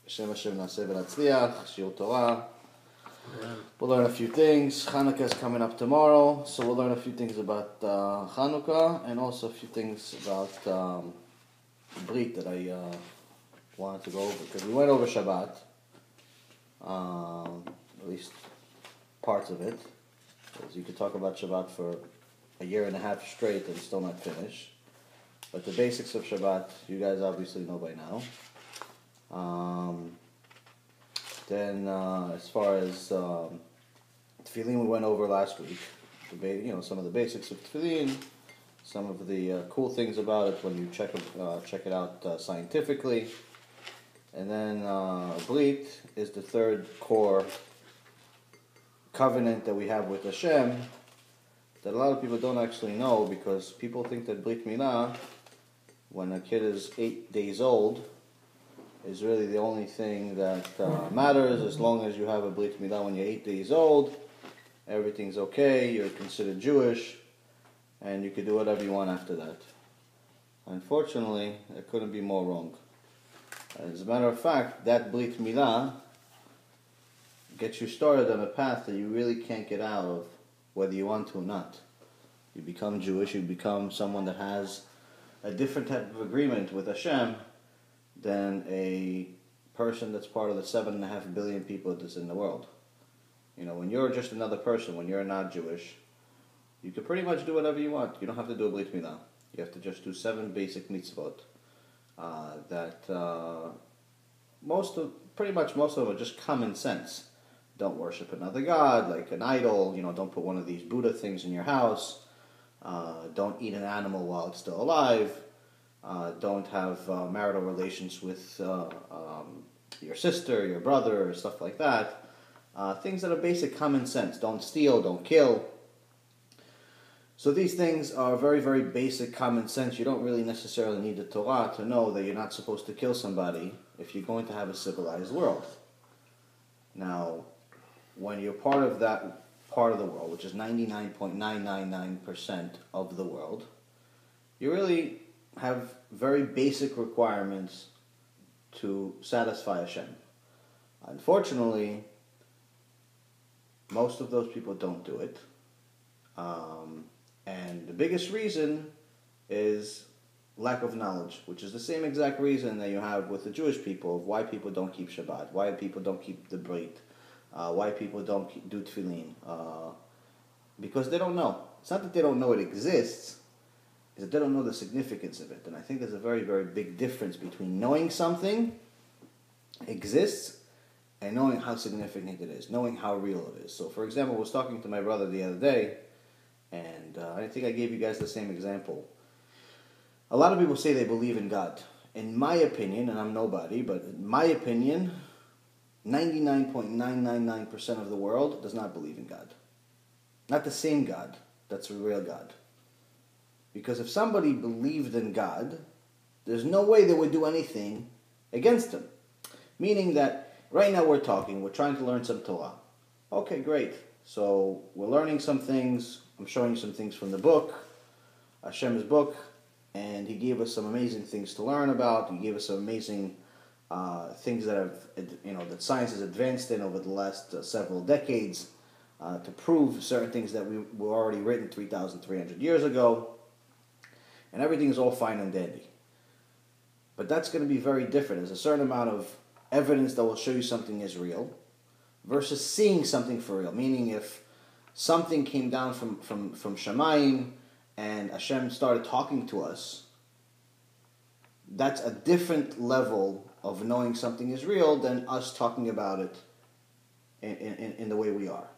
Hashem Naseh V'Natzliach, Shiur Torah. We'll learn a few things. Hanukkah is coming up tomorrow, so we'll learn a few things about Hanukkah and also a few things about Brit that I wanted to go over, because we went over Shabbat, at least parts of it. Because you could talk about Shabbat for a year and a half straight and still not finish. But the basics of Shabbat, you guys obviously know by now. Then, as far as tefillin, we went over last week. Some of the basics of tefillin, some of the cool things about it when you check it out scientifically. And then Brit is the third core covenant that we have with HaShem that a lot of people don't actually know, because people think that Brit Milah, when a kid is 8 days old, is really the only thing that matters. As long as you have a Brit Milah when you're 8 days old, everything's okay, you're considered Jewish, and you can do whatever you want after that. Unfortunately, it couldn't be more wrong. As a matter of fact, that Brit Milah gets you started on a path that you really can't get out of, whether you want to or not. You become Jewish, you become someone that has a different type of agreement with HaShem than a person that's part of the 7.5 billion people that's in the world. When you're just another person, when you're not Jewish, you can pretty much do whatever you want. You don't have to do a Brit Milah. You have to just do 7 basic mitzvot that pretty much most of them are just common sense. Don't worship another god, like an idol. Don't put one of these Buddha things in your house. Don't eat an animal while it's still alive. Don't have marital relations with your sister, your brother, or stuff like that. Things that are basic common sense. Don't steal, don't kill. So these things are very, very basic common sense. You don't really necessarily need the Torah to know that you're not supposed to kill somebody if you're going to have a civilized world. Now, when you're part of that part of the world, which is 99.999% of the world, you really have very basic requirements to satisfy HaShem. Unfortunately, most of those people don't do it. And the biggest reason is lack of knowledge, which is the same exact reason that you have with the Jewish people of why people don't keep Shabbat, why people don't keep the Brit, why people don't do tefillin. Because they don't know. It's not that they don't know it exists, is that they don't know the significance of it. And I think there's a very, very big difference between knowing something exists and knowing how significant it is, knowing how real it is. So, for example, I was talking to my brother the other day, and I think I gave you guys the same example. A lot of people say they believe in God. In my opinion, and I'm nobody, but in my opinion, 99.999% of the world does not believe in God. Not the same God that's a real God. Because if somebody believed in God, there's no way they would do anything against him. Meaning that right now we're trying to learn some Torah. Okay, great. So we're learning some things. I'm showing you some things from the book, Hashem's book, and he gave us some amazing things to learn about. He gave us some amazing things that that science has advanced in over the last several decades to prove certain things that were already written 3,300 years ago. And everything is all fine and dandy. But that's going to be very different. There's a certain amount of evidence that will show you something is real versus seeing something for real. Meaning if something came down from Shemayim and Hashem started talking to us, that's a different level of knowing something is real than us talking about it in the way we are.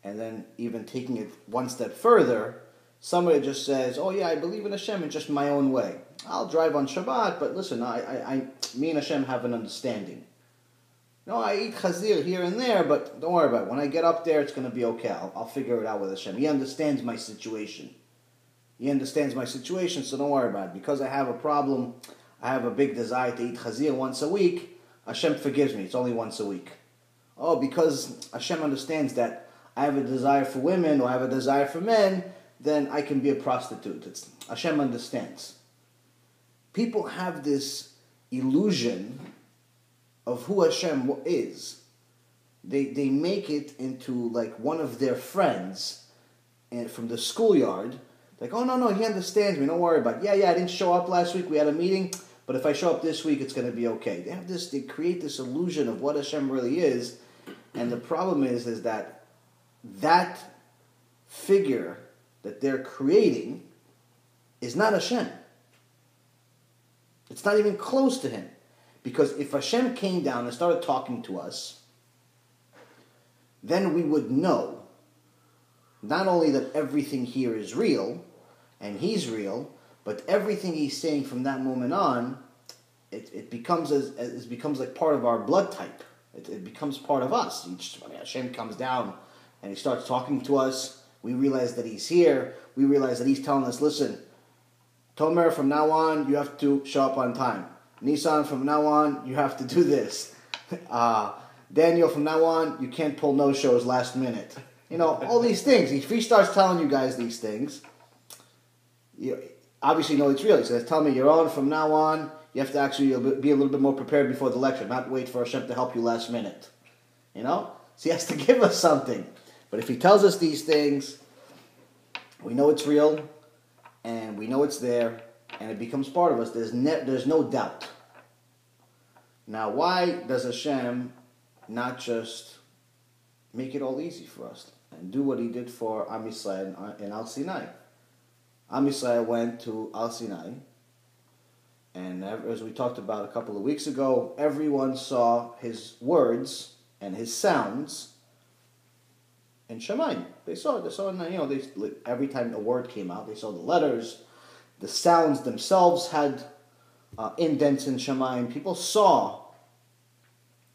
And then even taking it one step further, somebody just says, oh yeah, I believe in Hashem in just my own way. I'll drive on Shabbat, but listen, me and Hashem have an understanding. No, I eat chazir here and there, but don't worry about it. When I get up there, it's going to be okay. I'll figure it out with Hashem. He understands my situation. So don't worry about it. Because I have a problem, I have a big desire to eat chazir once a week, Hashem forgives me. It's only once a week. Oh, because Hashem understands that I have a desire for women or I have a desire for men, then I can be a prostitute. Hashem understands. People have this illusion of who Hashem is, they make it into like one of their friends and from the schoolyard. Like, oh, no, he understands me. Don't worry about it. Yeah, I didn't show up last week. We had a meeting. But if I show up this week, it's going to be okay. They create this illusion of what Hashem really is. And the problem is that figure that they're creating is not Hashem. It's not even close to Him. Because if Hashem came down and started talking to us, then we would know not only that everything here is real, and He's real, but everything He's saying from that moment on, it becomes like part of our blood type. It becomes part of us. Hashem comes down and He starts talking to us. We realize that He's here. We realize that He's telling us, listen, Tomer, from now on, you have to show up on time. Nisan, from now on, you have to do this. Daniel, from now on, you can't pull no-shows last minute. All these things. If He starts telling you guys these things, you obviously know it's real. He says, tell me, Yaron, from now on, you have to actually be a little bit more prepared before the lecture, not wait for Hashem to help you last minute. So He has to give us something. But if He tells us these things, we know it's real, and we know it's there, and it becomes part of us. There's no doubt. Now, why does Hashem not just make it all easy for us and do what He did for Am Yisrael in Al Sinai? Am Yisrael went to Al Sinai, and as we talked about a couple of weeks ago, everyone saw His words and His sounds in Shemayim. They saw it. Every time a word came out, they saw the letters. The sounds themselves had indents in Shemayim. People saw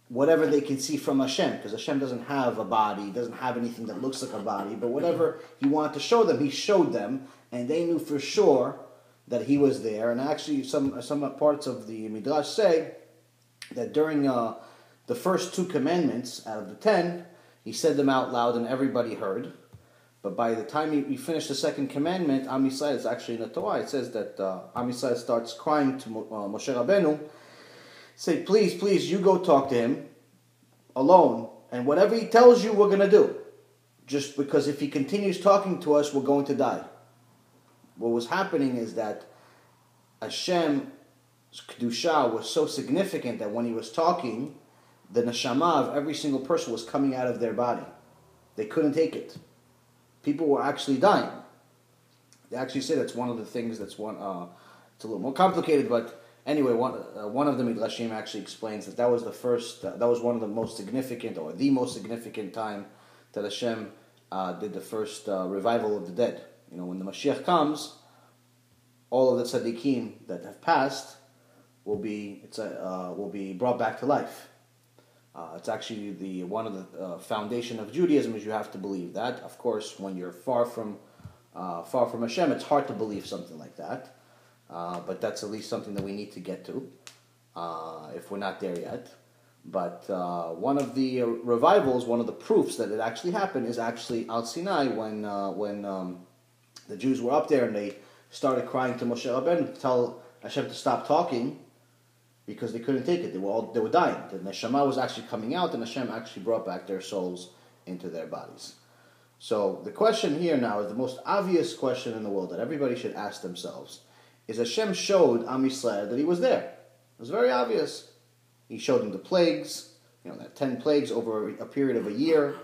whatever they can see from Hashem, because Hashem doesn't have a body, doesn't have anything that looks like a body, but whatever He wanted to show them, He showed them, and they knew for sure that He was there. And actually, some parts of the Midrash say that during the first 2 commandments out of the 10, He said them out loud and everybody heard. But by the time he finished the 2nd commandment, Am Yisrael, it's actually in the Torah, it says that Am Yisrael starts crying to Moshe Rabbeinu, say, please, you go talk to him alone, and whatever he tells you, we're going to do. Just because if he continues talking to us, we're going to die. What was happening is that Hashem's Kedusha was so significant that when He was talking, the neshama of every single person was coming out of their body. They couldn't take it. People were actually dying. They actually say that's one of the things it's a little more complicated, but anyway, one of the Midrashim actually explains that was the first, that was one of the most significant, or the most significant time that Hashem did the first revival of the dead. When the Mashiach comes, all of the tzaddikim that have passed will be brought back to life. It's actually one of the foundation of Judaism is you have to believe that. Of course, when you're far from Hashem, it's hard to believe something like that. But that's at least something that we need to get to, if we're not there yet. But one of the revivals, one of the proofs that it actually happened is actually Al Sinai when the Jews were up there and they started crying to Moshe Rabbeinu to tell Hashem to stop talking, because they couldn't take it. They were dying. The neshama was actually coming out, and Hashem actually brought back their souls into their bodies. So the question here now is the most obvious question in the world that everybody should ask themselves: is Hashem showed Am Yisrael that He was there? It was very obvious. He showed them the plagues, that 10 plagues over a period of a year.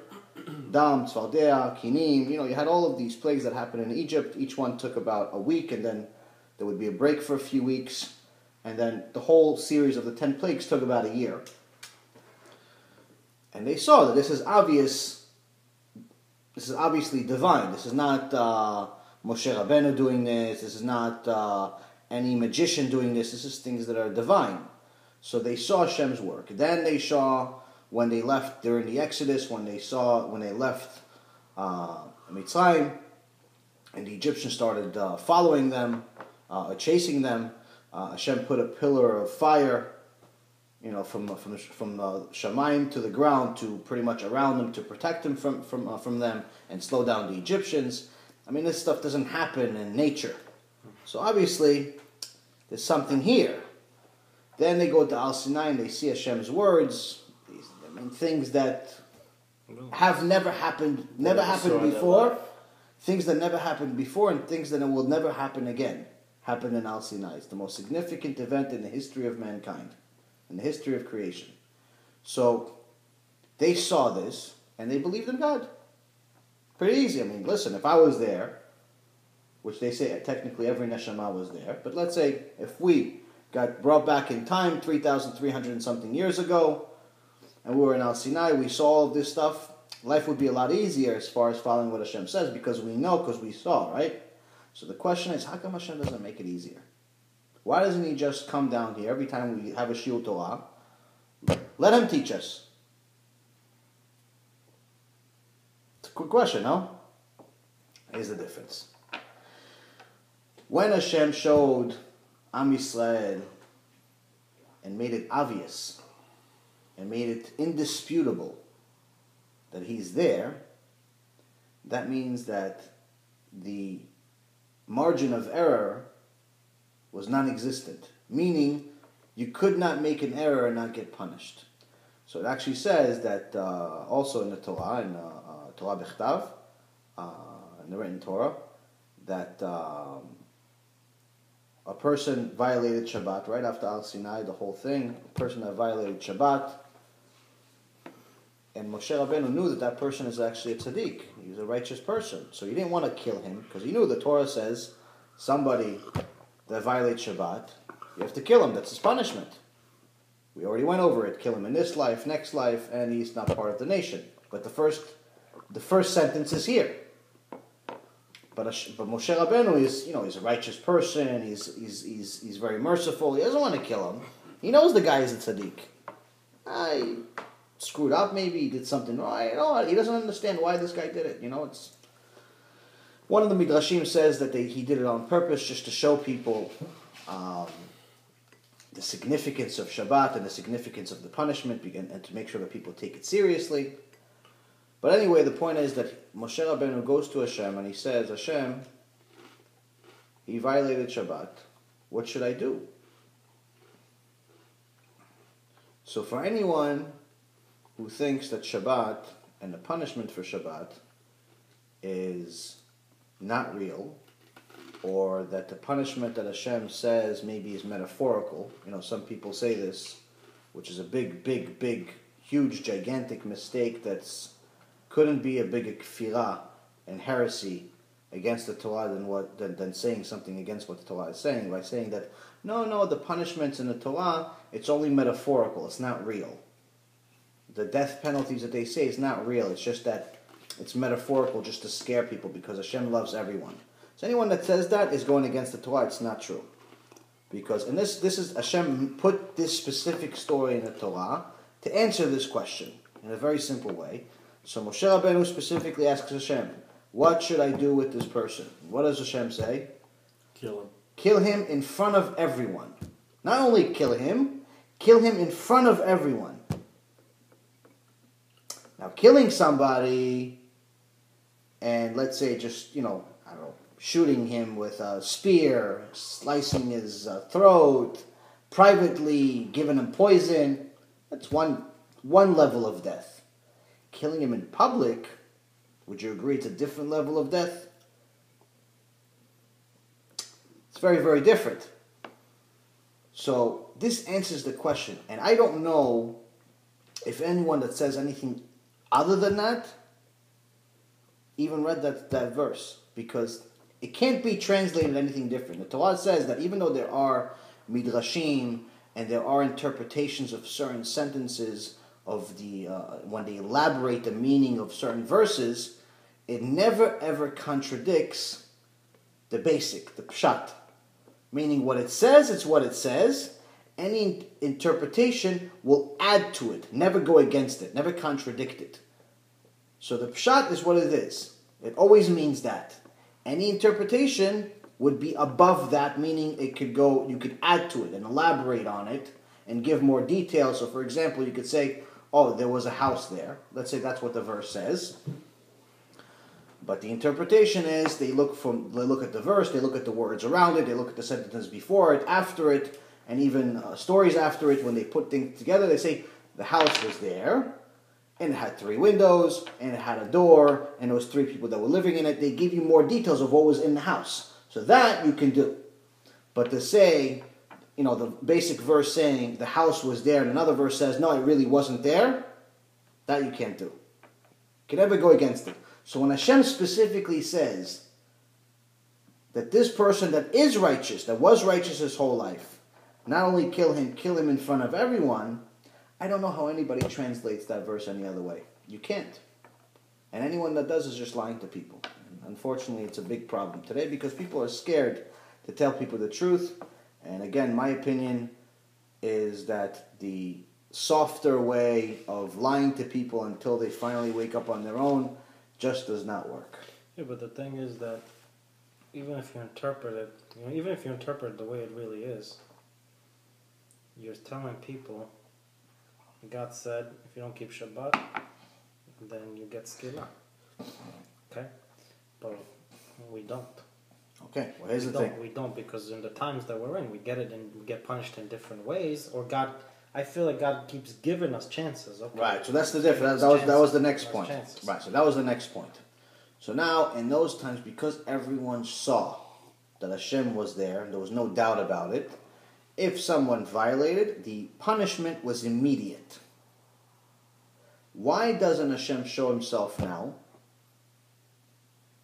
Dam, Tzfaldea, Kinim, you had all of these plagues that happened in Egypt. Each one took about a week, and then there would be a break for a few weeks. And then the whole series of the 10 plagues took about a year. And they saw that this is obvious. This is obviously divine. This is not Moshe Rabbeinu doing this. This is not any magician doing this. This is things that are divine. So they saw Hashem's work. Then they saw when they left during the Exodus, when they left Mitzrayim, and the Egyptians started following them, chasing them. Hashem put a pillar of fire, from Shemayim to the ground, to pretty much around them, to protect them from them and slow down the Egyptians. This stuff doesn't happen in nature. So obviously, there's something here. Then they go to Al Sinai and they see Hashem's words, things that have never happened before, things that never happened before, and things that will never happen again, happen in Al Sinai. It's the most significant event in the history of mankind, in the history of creation. So they saw this, and they believed in God. Pretty easy. I mean, listen, if I was there, which they say technically every neshama was there, but let's say if we got brought back in time 3,300 and something years ago, and we were in Al Sinai, we saw all of this stuff, life would be a lot easier as far as following what Hashem says, because we know, because we saw, right? So the question is, how come Hashem doesn't make it easier? Why doesn't He just come down here every time we have a Shiur Torah? Let Him teach us. It's a quick question, no? Here's the difference. When Hashem showed Am Yisrael and made it obvious and made it indisputable that He's there, that means that the margin of error was non-existent, meaning you could not make an error and not get punished. So it actually says that also in the Torah, in Torah Bechtav, in the written Torah, that a person violated Shabbat right after Al Sinai, the whole thing, a person that violated Shabbat, and Moshe Rabbeinu knew that that person is actually a tzaddik. He was a righteous person. So he didn't want to kill him, because he knew the Torah says somebody that violates Shabbat, you have to kill him. That's his punishment. We already went over it. Kill him in this life, next life, and he's not part of the nation. But the first sentence is here. But Moshe Rabbeinu is, he's a righteous person. He's very merciful. He doesn't want to kill him. He knows the guy is a tzaddik. He screwed up. Maybe he did something wrong. He doesn't understand why this guy did it. It's one of the midrashim says that he did it on purpose, just to show people the significance of Shabbat and the significance of the punishment, and to make sure that people take it seriously. But anyway, the point is that Moshe Rabbeinu goes to Hashem and he says, Hashem, he violated Shabbat. What should I do? So for anyone who thinks that Shabbat and the punishment for Shabbat is not real, or that the punishment that Hashem says maybe is metaphorical, some people say this, which is a big, huge, gigantic mistake that's couldn't be a bigger kfirah and heresy against the Torah than saying something against what the Torah is saying, by saying that, no, the punishments in the Torah, it's only metaphorical, it's not real. The death penalties that they say is not real, it's just that it's metaphorical just to scare people because Hashem loves everyone. So anyone that says that is going against the Torah, it's not true. Because, and this is, Hashem put this specific story in the Torah to answer this question in a very simple way. So Moshe Rabbeinu specifically asks Hashem, what should I do with this person? What does Hashem say? Kill him. Kill him in front of everyone. Not only kill him in front of everyone. Now, killing somebody, and let's say just, shooting him with a spear, slicing his throat, privately giving him poison, that's one level of death. Killing him in public, would you agree it's a different level of death? It's very, very different. So this answers the question. And I don't know if anyone that says anything other than that even read that verse, because it can't be translated anything different. The Torah says that even though there are midrashim and there are interpretations of certain sentences of the when they elaborate the meaning of certain verses, it never ever contradicts the basic, the pshat. Meaning what it says, it's what it says. Any interpretation will add to it, never go against it, never contradict it. So the pshat is what it is. It always means that. Any interpretation would be above that, meaning you could add to it and elaborate on it and give more details. So for example, you could say, there was a house there. Let's say that's what the verse says. But the interpretation is they look at the verse, they look at the words around it, they look at the sentences before it, after it, and even stories after it, when they put things together, they say the house was there, and it had 3 windows, and it had a door, and there was 3 people that were living in it. They give you more details of what was in the house. So that you can do. But to say, the basic verse saying the house was there, and another verse says, no, it really wasn't there, that you can't do. You can never go against it. So when Hashem specifically says that this person that is righteous, that was righteous his whole life, not only kill him in front of everyone, I don't know how anybody translates that verse any other way. You can't. And anyone that does is just lying to people. And unfortunately, it's a big problem today because people are scared to tell people the truth. And again, my opinion is that the softer way of lying to people until they finally wake up on their own just does not work. Yeah, but the thing is that even if you interpret it, even if you interpret it the way it really is, you're telling people, God said, if you don't keep Shabbat, then you get skila. Okay? But we don't. Okay, well here's the thing. We don't, because in the times that we're in, we get it and we get punished in different ways, or I feel like God keeps giving us chances. Okay? Right, so that's the difference. That was the next point. Right, so that was the next point. So now, in those times, because everyone saw that Hashem was there, and there was no doubt about it, if someone violated, the punishment was immediate. Why doesn't Hashem show himself now?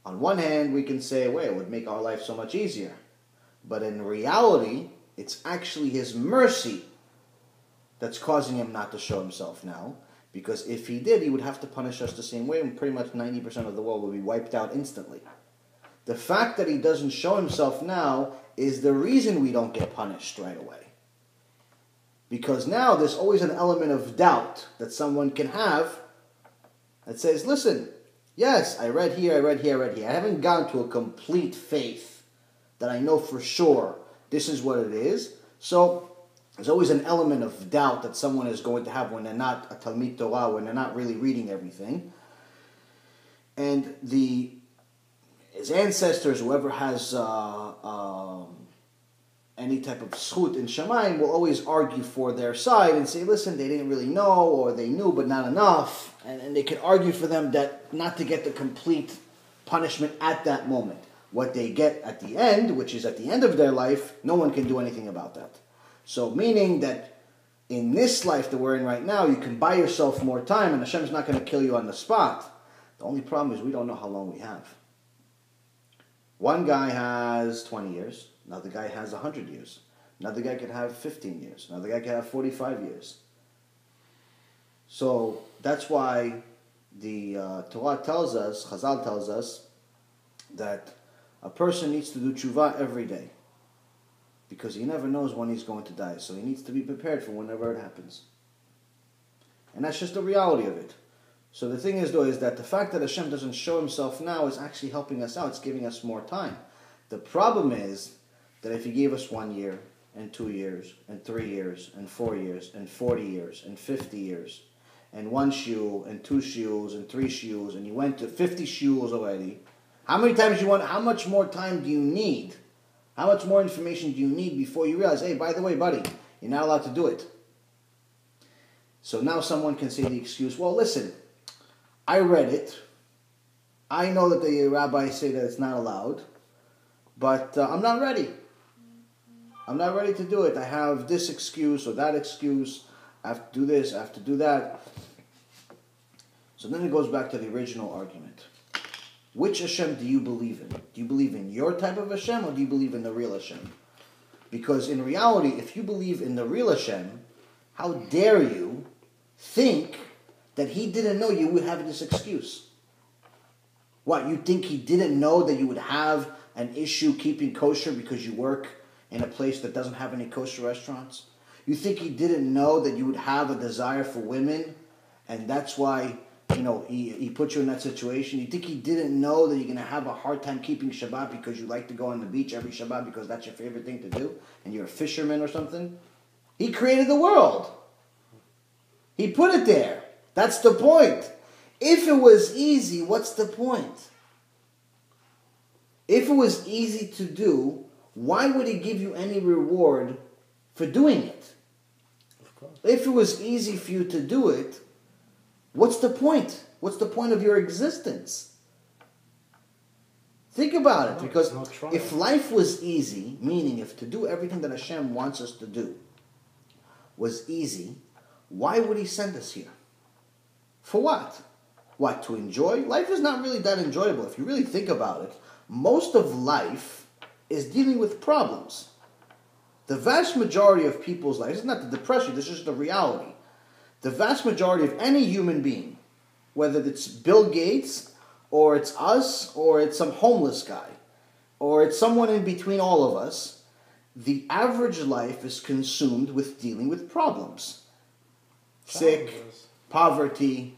On one hand, we can say, well, it would make our life so much easier. But in reality, it's actually his mercy that's causing him not to show himself now. Because if he did, he would have to punish us the same way, and pretty much 90% of the world would be wiped out instantly. The fact that he doesn't show himself now is the reason we don't get punished right away. Because now there's always an element of doubt that someone can have that says, listen, yes, I read here, I read here, I read here. I haven't gone to a complete faith that I know for sure this is what it is. So there's always an element of doubt that someone is going to have when they're not a Talmid Torah, when they're not really reading everything. And his ancestors, whoever has any type of zchut in Shamayim, will always argue for their side and say, listen, they didn't really know, or they knew but not enough. And they could argue for them that not to get the complete punishment at that moment. What they get at the end, which is at the end of their life, no one can do anything about that. So meaning that in this life that we're in right now, you can buy yourself more time, and Hashem's not going to kill you on the spot. The only problem is we don't know how long we have. One guy has 20 years. Another guy has 100 years. Another guy could have 15 years. Another guy could have 45 years. So that's why the Torah tells us, Chazal tells us, that a person needs to do tshuva every day. Because he never knows when he's going to die. So he needs to be prepared for whenever it happens. And that's just the reality of it. So the thing is, though, is that the fact that Hashem doesn't show himself now is actually helping us out. It's giving us more time. The problem is that if he gave us 1 year, and 2 years, and 3 years, and 4 years, and 40 years, and 50 years, and 1 shiur, and 2 shiurs, and 3 shiurs, and you went to 50 shiurs already, how many times you want? How much more time do you need? How much more information do you need before you realize, hey, by the way, buddy, you're not allowed to do it? So now someone can say the excuse, well, listen, I read it. I know that the rabbis say that it's not allowed, but I'm not ready. I'm not ready to do it. I have this excuse or that excuse. I have to do this, I have to do that. So then it goes back to the original argument. Which Hashem do you believe in? Do you believe in your type of Hashem, or do you believe in the real Hashem? Because in reality, if you believe in the real Hashem, how dare you think that he didn't know you would have this excuse? What, you think he didn't know that you would have an issue keeping kosher because you work in a place that doesn't have any kosher restaurants? You think he didn't know that you would have a desire for women, and that's why, he put you in that situation? You think he didn't know that you're going to have a hard time keeping Shabbat because you like to go on the beach every Shabbat because that's your favorite thing to do, and you're a fisherman or something? He created the world. He put it there. That's the point. If it was easy, what's the point? If it was easy to do, why would he give you any reward for doing it. Of course. If it was easy for you to do it, what's the point? What's the point of your existence? Think about it, because if life was easy, meaning if to do everything that Hashem wants us to do was easy, why would He send us here? For what? What, to enjoy? Life is not really that enjoyable. If you really think about it, most of life is dealing with problems. The vast majority of people's lives, it's not the depression, this is just the reality. The vast majority of any human being, whether it's Bill Gates, or it's us, or it's some homeless guy, or it's someone in between all of us, the average life is consumed with dealing with problems. Sick, poverty,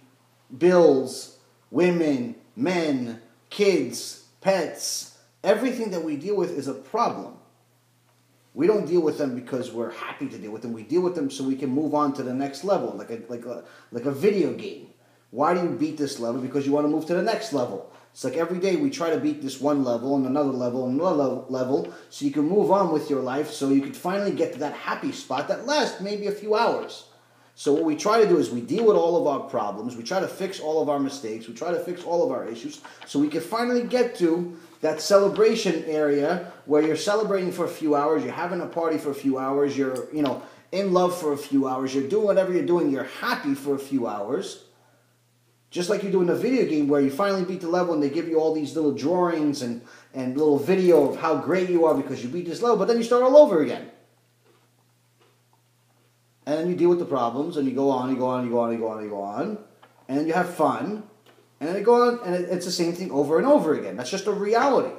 bills, women, men, kids, pets. Everything that we deal with is a problem. We don't deal with them because we're happy to deal with them. We deal with them so we can move on to the next level, like a video game. Why do you beat this level? Because you want to move to the next level. It's like every day we try to beat this one level and another level and another level so you can move on with your life, so you can finally get to that happy spot that lasts maybe a few hours. So what we try to do is we deal with all of our problems, we try to fix all of our mistakes, we try to fix all of our issues, so we can finally get to that celebration area where you're celebrating for a few hours, you're having a party for a few hours, you're in love for a few hours, you're doing whatever you're doing, you're happy for a few hours. Just like you do in a video game where you finally beat the level and they give you all these little drawings and little video of how great you are because you beat this level, but then you start all over again. And then you deal with the problems and you go on, and then you have fun, and then you go on, and it's the same thing over and over again. That's just a reality.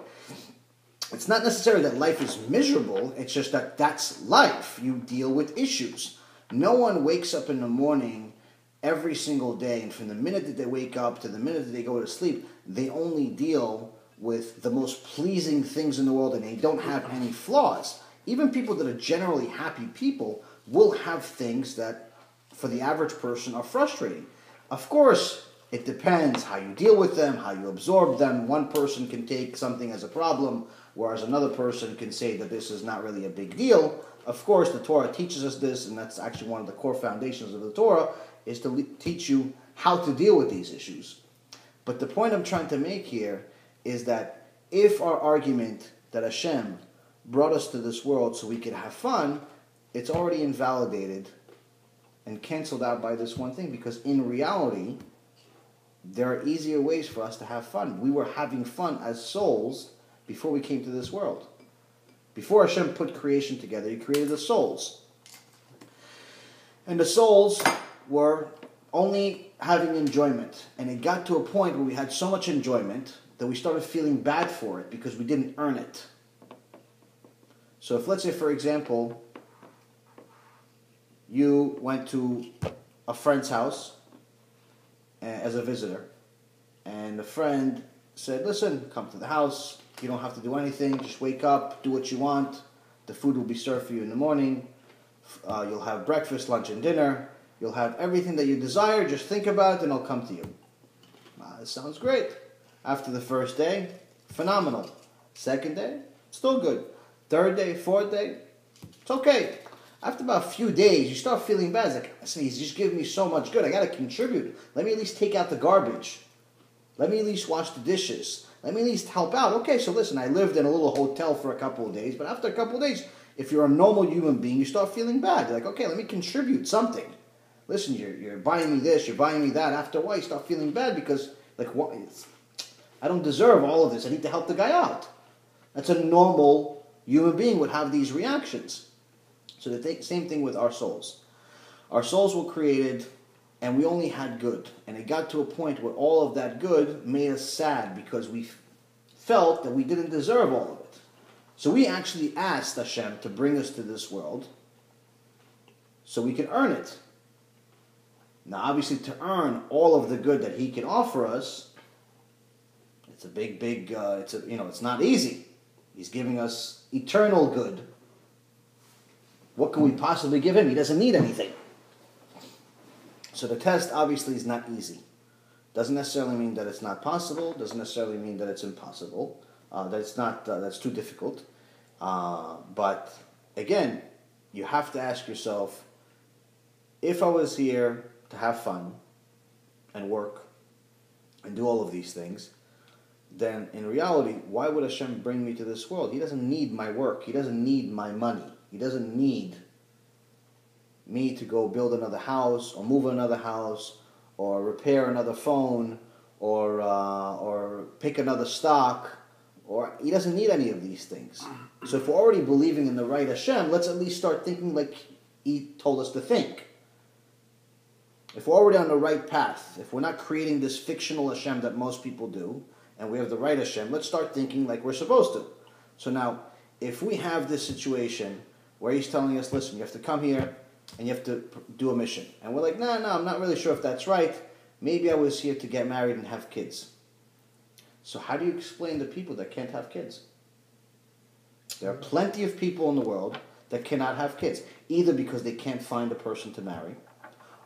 It's not necessarily that life is miserable, it's just that that's life. You deal with issues. No one wakes up in the morning every single day, and from the minute that they wake up to the minute that they go to sleep, they only deal with the most pleasing things in the world, and they don't have any flaws. Even people that are generally happy people will have things that, for the average person, are frustrating. Of course, it depends how you deal with them, how you absorb them. One person can take something as a problem, whereas another person can say that this is not really a big deal. Of course, the Torah teaches us this, and that's actually one of the core foundations of the Torah, is to teach you how to deal with these issues. But the point I'm trying to make here is that if our argument that Hashem brought us to this world so we could have fun, it's already invalidated and canceled out by this one thing, because in reality, there are easier ways for us to have fun. We were having fun as souls before we came to this world. Before Hashem put creation together, He created the souls. And the souls were only having enjoyment. And it got to a point where we had so much enjoyment that we started feeling bad for it because we didn't earn it. So if, let's say, for example, you went to a friend's house as a visitor, and the friend said, listen, come to the house, you don't have to do anything, just wake up, do what you want, the food will be served for you in the morning, you'll have breakfast, lunch, and dinner, you'll have everything that you desire, just think about it and I'll come to you. This sounds great. After the first day, phenomenal. Second day, still good. Third day, fourth day, it's okay. After about a few days, you start feeling bad. It's like, listen, he's just giving me so much good. I got to contribute. Let me at least take out the garbage. Let me at least wash the dishes. Let me at least help out. Okay, so listen, I lived in a little hotel for a couple of days, but after a couple of days, if you're a normal human being, you start feeling bad. You're like, okay, let me contribute something. Listen, you're buying me this, you're buying me that. After a while, you start feeling bad because, like, what? I don't deserve all of this. I need to help the guy out. That's a normal human being would have these reactions. So the same thing with our souls. Our souls were created, and we only had good. And it got to a point where all of that good made us sad because we felt that we didn't deserve all of it. So we actually asked Hashem to bring us to this world so we can earn it. Now, obviously, to earn all of the good that He can offer us, it's a big, it's not easy. He's giving us eternal good. What can we possibly give Him? He doesn't need anything. So the test obviously is not easy. Doesn't necessarily mean that it's not possible. Doesn't necessarily mean that it's impossible. That's too difficult. But again, you have to ask yourself, if I was here to have fun and work and do all of these things, then in reality, why would Hashem bring me to this world? He doesn't need my work. He doesn't need my money. He doesn't need me to go build another house or move another house or repair another phone or pick another stock. Or he doesn't need any of these things. So if we're already believing in the right Hashem, let's at least start thinking like he told us to think. If we're already on the right path, if we're not creating this fictional Hashem that most people do, and we have the right Hashem, let's start thinking like we're supposed to. So now, if we have this situation where he's telling us, listen, you have to come here and you have to do a mission. And we're like, no, I'm not really sure if that's right. Maybe I was here to get married and have kids. So how do you explain to people that can't have kids? There are plenty of people in the world that cannot have kids, either because they can't find a person to marry,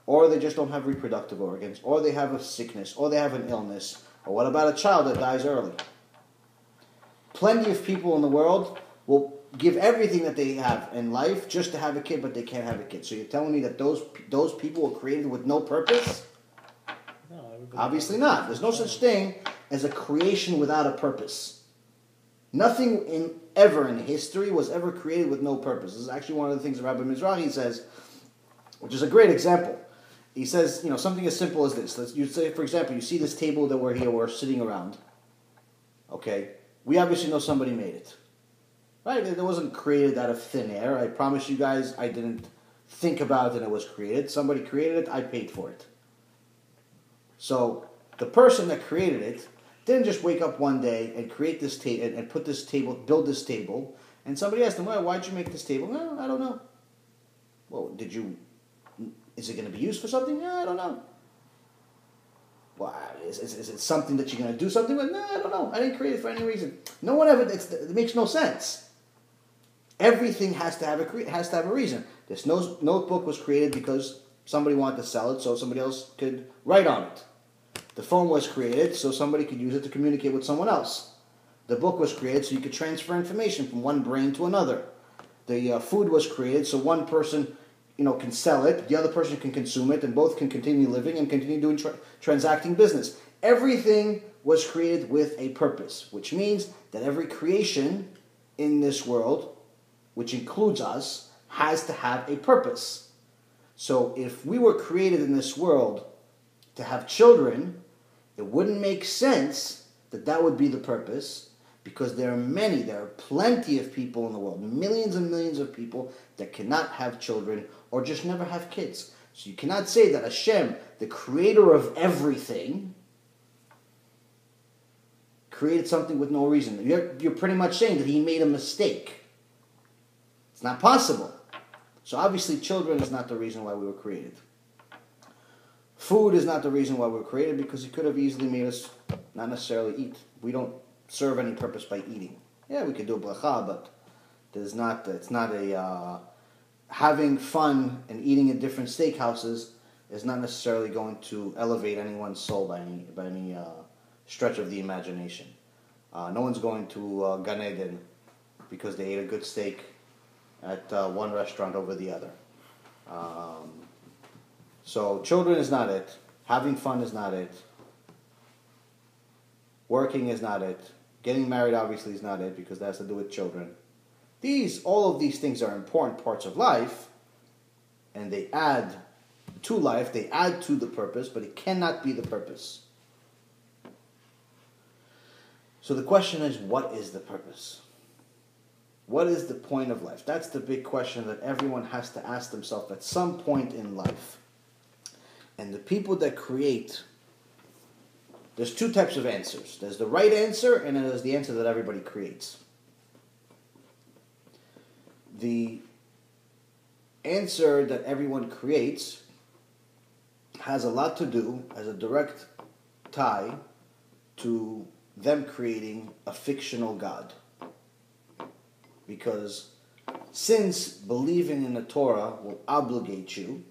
or they just don't have reproductive organs, or they have a sickness, or they have an illness, or what about a child that dies early? Plenty of people in the world will give everything that they have in life just to have a kid, but they can't have a kid. So you're telling me that those people were created with no purpose? No, obviously not. There's no such thing as a creation without a purpose. Nothing ever in history was ever created with no purpose. This is actually one of the things that Rabbi Mizrahi says, which is a great example. He says, something as simple as this. You say, for example, you see this table that we're sitting around. Okay? We obviously know somebody made it. Right? It wasn't created out of thin air. I promise you guys, I didn't think about it and it was created. Somebody created it, I paid for it. So, the person that created it didn't just wake up one day and create this table and put this table, build this table, and somebody asked them, well, why'd you make this table? No, I don't know. Well, is it going to be used for something? No, I don't know. Well, is it something that you're going to do something with? No, I don't know. I didn't create it for any reason. No one ever, it makes no sense. Everything has to have a reason. This notebook was created because somebody wanted to sell it so somebody else could write on it. The phone was created so somebody could use it to communicate with someone else. The book was created so you could transfer information from one brain to another. The food was created so one person, can sell it, the other person can consume it, and both can continue living and continue doing transacting business. Everything was created with a purpose, which means that every creation in this world, which includes us, has to have a purpose. So if we were created in this world to have children, it wouldn't make sense that would be the purpose, because there are plenty of people in the world, millions and millions of people that cannot have children or just never have kids. So you cannot say that Hashem, the creator of everything, created something with no reason. You're pretty much saying that he made a mistake. It's not possible. So obviously children is not the reason why we were created. Food is not the reason why we were created, because he could have easily made us not necessarily eat. We don't serve any purpose by eating. Yeah, we could do a bracha, but it's not a having fun and eating at different steakhouses is not necessarily going to elevate anyone's soul by any stretch of the imagination. No one's going to Gan Eden because they ate a good steak at one restaurant over the other. So children is not it. Having fun is not it. Working is not it. Getting married obviously is not it, because that has to do with children. All of these things are important parts of life, and they add to life, they add to the purpose, but it cannot be the purpose. So the question is, what is the purpose? What is the point of life? That's the big question that everyone has to ask themselves at some point in life. And the people that create, there's two types of answers. There's the right answer, and then there's the answer that everybody creates. The answer that everyone creates has a lot to do, has a direct tie to them creating a fictional God. Because since believing in the Torah will obligate you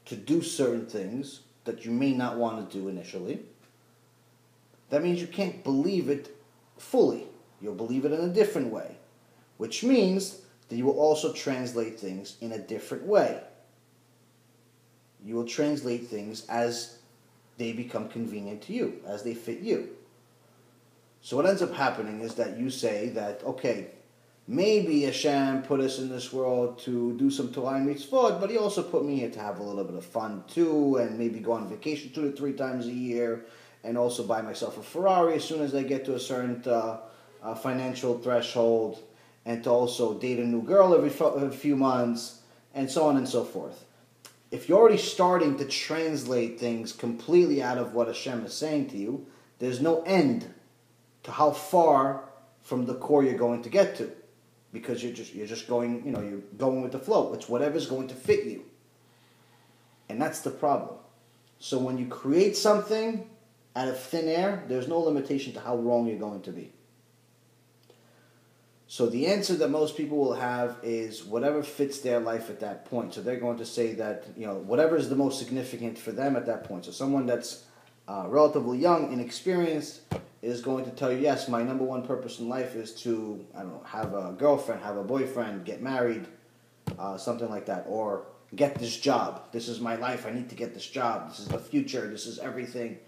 to do certain things that you may not want to do initially, that means you can't believe it fully. You'll believe it in a different way. Which means then you will also translate things in a different way. You will translate things as they become convenient to you, as they fit you. So what ends up happening is that you say that, okay, maybe Hashem put us in this world to do some Torah and mitzvot, but He also put me here to have a little bit of fun too, and maybe go on vacation 2 to 3 times a year, and also buy myself a Ferrari as soon as I get to a certain financial threshold, and to also date a new girl every few months, and so on and so forth. If you're already starting to translate things completely out of what Hashem is saying to you, there's no end to how far from the core you're going to get to, because you're just going, you're going with the flow. It's whatever's going to fit you, and that's the problem. So when you create something out of thin air, there's no limitation to how wrong you're going to be. So the answer that most people will have is whatever fits their life at that point. So they're going to say that, whatever is the most significant for them at that point. So someone that's relatively young, inexperienced, is going to tell you, yes, my number one purpose in life is to, have a girlfriend, have a boyfriend, get married, something like that. Or get this job. This is my life. I need to get this job. This is the future. This is everything.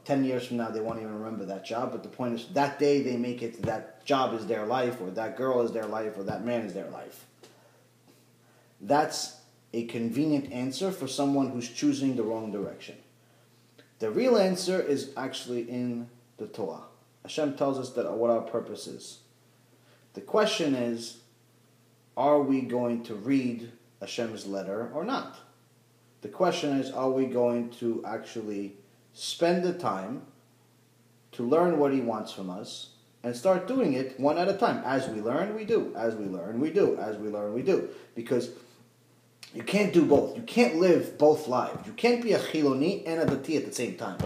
10 years from now, they won't even remember that job. But the point is, that day they make it, that job is their life, or that girl is their life, or that man is their life. That's a convenient answer for someone who's choosing the wrong direction. The real answer is actually in the Torah. Hashem tells us that what our purpose is. The question is, are we going to read Hashem's letter or not? The question is, are we going to actually spend the time to learn what He wants from us and start doing it one at a time? As we learn, we do. As we learn, we do. As we learn, we do. Because you can't do both. You can't live both lives. You can't be a Chiloni and a Dati at the same time.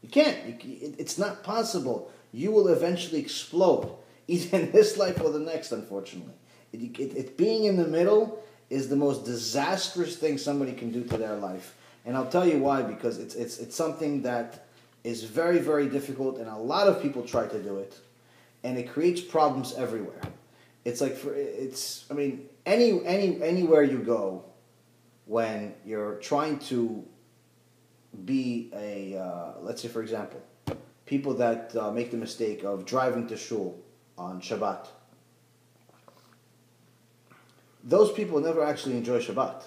You can't. It's not possible. You will eventually explode, either in this life or the next, unfortunately. Being in the middle is the most disastrous thing somebody can do to their life. And I'll tell you why, because it's something that is very, very difficult, and a lot of people try to do it, and it creates problems everywhere. It's like anywhere you go, when you're trying to be let's say for example, people that make the mistake of driving to shul on Shabbat. Those people never actually enjoy Shabbat.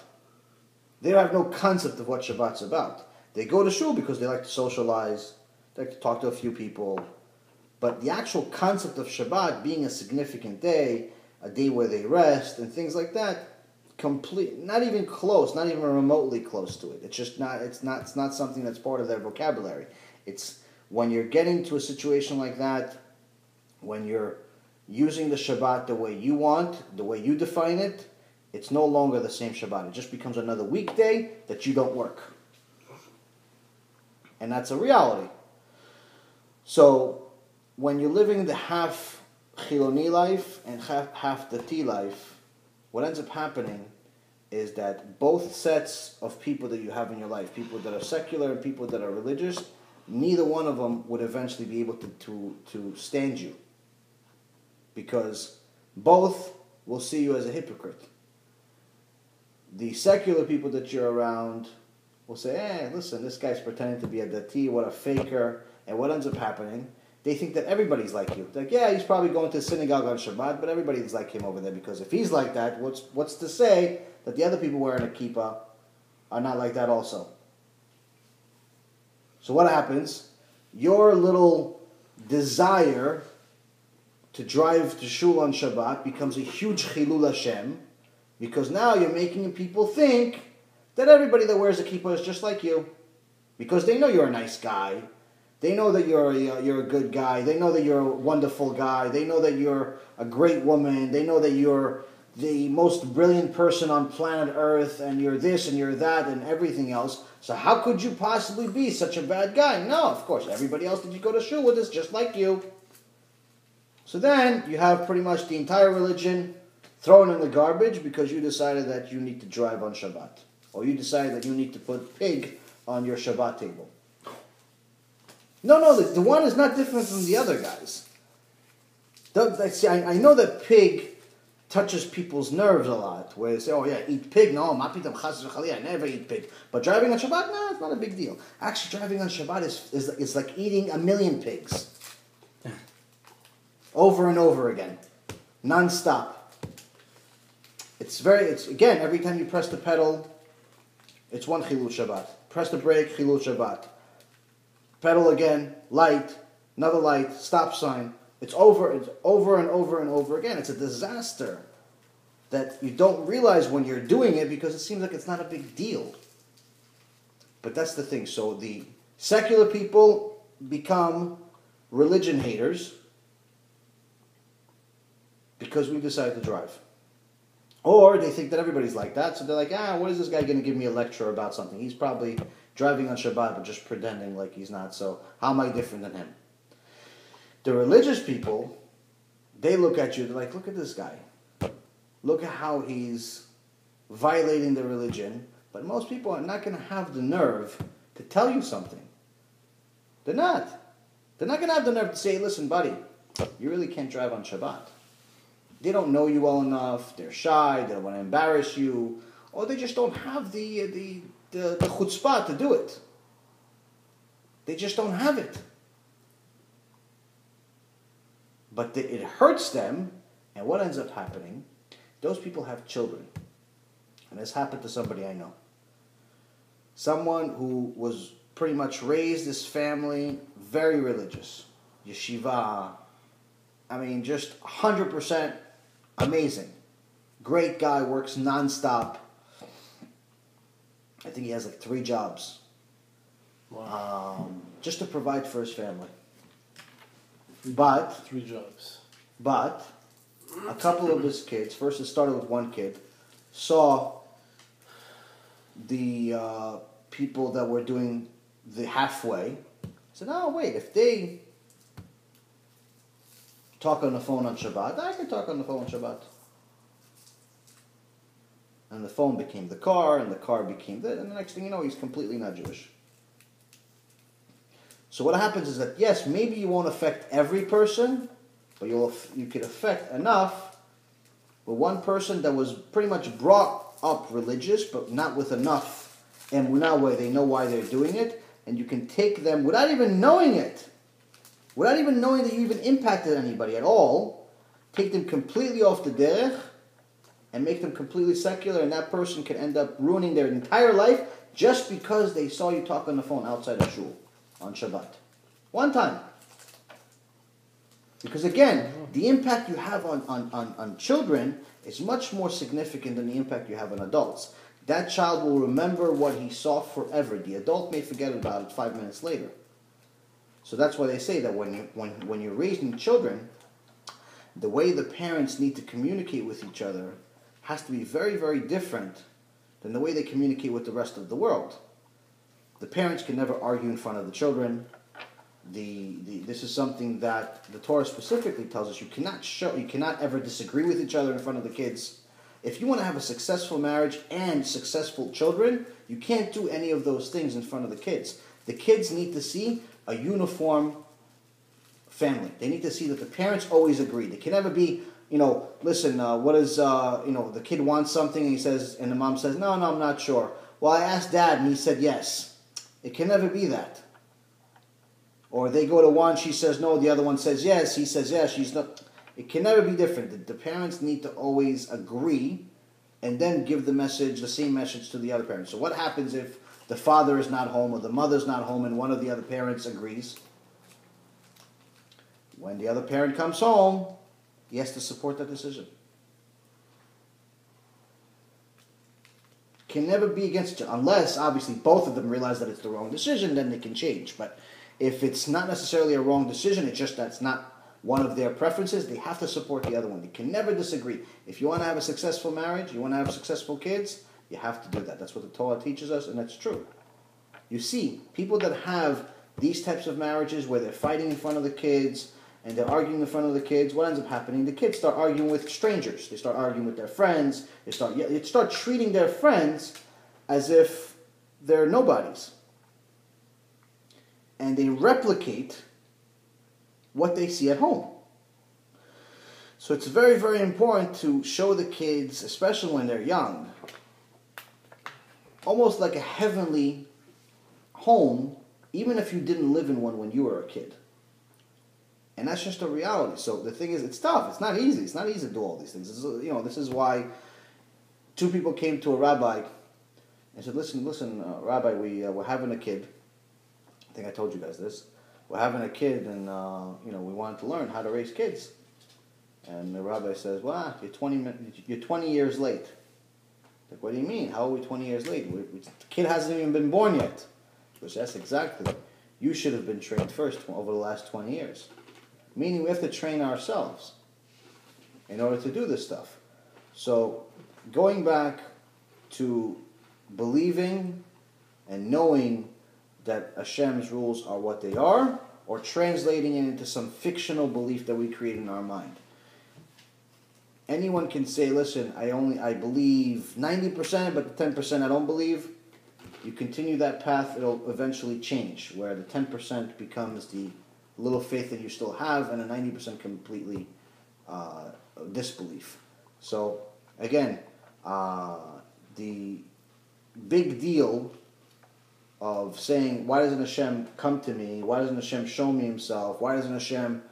They have no concept of what Shabbat's about. They go to shul because they like to socialize, they like to talk to a few people. But the actual concept of Shabbat being a significant day, a day where they rest and things like that, not even close, not even remotely close to it. It's just not. It's not something that's part of their vocabulary. It's when you're getting to a situation like that, when you're using the Shabbat the way you want, the way you define it, it's no longer the same Shabbat. It just becomes another weekday that you don't work. And that's a reality. So, when you're living the half Chiloni life and half Dati life, what ends up happening is that both sets of people that you have in your life, people that are secular and people that are religious, neither one of them would eventually be able to stand you. Because both will see you as a hypocrite. The secular people that you're around will say, hey, listen, this guy's pretending to be a Dati, what a faker. And what ends up happening, they think that everybody's like you. Like, yeah, he's probably going to synagogue on Shabbat, but everybody's like him over there, because if he's like that, what's to say that the other people wearing a kippah are not like that also? So what happens? Your little desire to drive to shul on Shabbat becomes a huge chilul Hashem, because now you're making people think that everybody that wears a kippah is just like you, because they know you're a nice guy. They know that you're a good guy. They know that you're a wonderful guy. They know that you're a great woman. They know that you're the most brilliant person on planet Earth, and you're this and you're that and everything else. So how could you possibly be such a bad guy? No, of course, everybody else that you go to shul with is just like you. So then you have pretty much the entire religion thrown in the garbage because you decided that you need to drive on Shabbat. Or you decided that you need to put pig on your Shabbat table. No, the one is not different from the other guys. I know that pig touches people's nerves a lot, where they say, oh yeah, eat pig. No, ma pitam chas v'chali, I never eat pig. But driving on Shabbat, no, it's not a big deal. Actually, driving on Shabbat is like eating 1,000,000 pigs. Over and over again. Non-stop. Again, every time you press the pedal, it's one Chilul Shabbat. Press the brake, Chilul Shabbat. Pedal again, light, another light, stop sign. It's over and over and over again. It's a disaster that you don't realize when you're doing it because it seems like it's not a big deal. But that's the thing. So the secular people become religion haters because we decided to drive. Or they think that everybody's like that, so they're like, what is this guy going to give me a lecture about something? He's probably driving on Shabbat but just pretending like he's not, so how am I different than him? The religious people, they look at you, they're like, look at this guy. Look at how he's violating the religion. But most people are not going to have the nerve to tell you something. They're not. They're not going to have the nerve to say, listen, buddy, you really can't drive on Shabbat. They don't know you well enough, they're shy, they don't want to embarrass you, or they just don't have the chutzpah to do it. They just don't have it. But it hurts them, and what ends up happening, those people have children. And this happened to somebody I know. Someone who was pretty much raised this family, very religious. Yeshiva, just 100% amazing. Great guy, works nonstop. I think he has like 3 jobs. Wow. Just to provide for his family. But 3 jobs. But a couple of his kids, first it started with one kid, saw the people that were doing the halfway, said, oh wait, if they talk on the phone on Shabbat, I can talk on the phone on Shabbat. And the phone became the car, and the car became that, and the next thing you know, he's completely not Jewish. So what happens is that, yes, maybe you won't affect every person, but you could affect enough with one person that was pretty much brought up religious, but not with enough emunah where they know why they're doing it, and you can take them without even knowing it, without even knowing that you even impacted anybody at all, take them completely off the derech, and make them completely secular, and that person can end up ruining their entire life just because they saw you talk on the phone outside of shul on Shabbat. One time. Because again, the impact you have on children is much more significant than the impact you have on adults. That child will remember what he saw forever. The adult may forget about it 5 minutes later. So that's why they say that when you're raising children, the way the parents need to communicate with each other has to be very, very different than the way they communicate with the rest of the world. The parents can never argue in front of the children. This is something that the Torah specifically tells us. You cannot ever disagree with each other in front of the kids. If you want to have a successful marriage and successful children, you can't do any of those things in front of the kids. The kids need to see a uniform family. They need to see that the parents always agree. They can never be, listen, what is, the kid wants something and he says, and the mom says, no, I'm not sure. Well, I asked Dad and he said yes. It can never be that. Or they go to one, she says no, the other one says yes, he says yes, she's not. It can never be different. The parents need to always agree and then give the same message to the other parent. So what happens if the father is not home or the mother's not home and one of the other parents agrees? When the other parent comes home, he has to support that decision. Can never be against it, unless obviously both of them realize that it's the wrong decision, then they can change. But if it's not necessarily a wrong decision, it's just that's not one of their preferences, they have to support the other one. They can never disagree. If you want to have a successful marriage, you want to have successful kids, you have to do that. That's what the Torah teaches us, and that's true. You see, people that have these types of marriages where they're fighting in front of the kids and they're arguing in front of the kids, what ends up happening? The kids start arguing with strangers. They start arguing with their friends. They start treating their friends as if they're nobodies. And they replicate what they see at home. So it's very, very important to show the kids, especially when they're young, almost like a heavenly home, even if you didn't live in one when you were a kid. And that's just a reality. So the thing is, it's tough. It's not easy. It's not easy to do all these things. This is why two people came to a rabbi and said, listen, Rabbi, we're having a kid. I think I told you guys this. We're having a kid, and we wanted to learn how to raise kids. And the rabbi says, well, you're 20 years late. Like, what do you mean? How are we 20 years late? The kid hasn't even been born yet. Which that's exactly. You should have been trained first over the last 20 years. Meaning we have to train ourselves in order to do this stuff. So going back to believing and knowing that Hashem's rules are what they are, or translating it into some fictional belief that we create in our mind. Anyone can say, listen, I believe 90%, but the 10% I don't believe. You continue that path, it'll eventually change, where the 10% becomes the little faith that you still have, and the 90% completely disbelief. So, again, the big deal of saying, why doesn't Hashem come to me? Why doesn't Hashem show me himself? Why doesn't Hashem,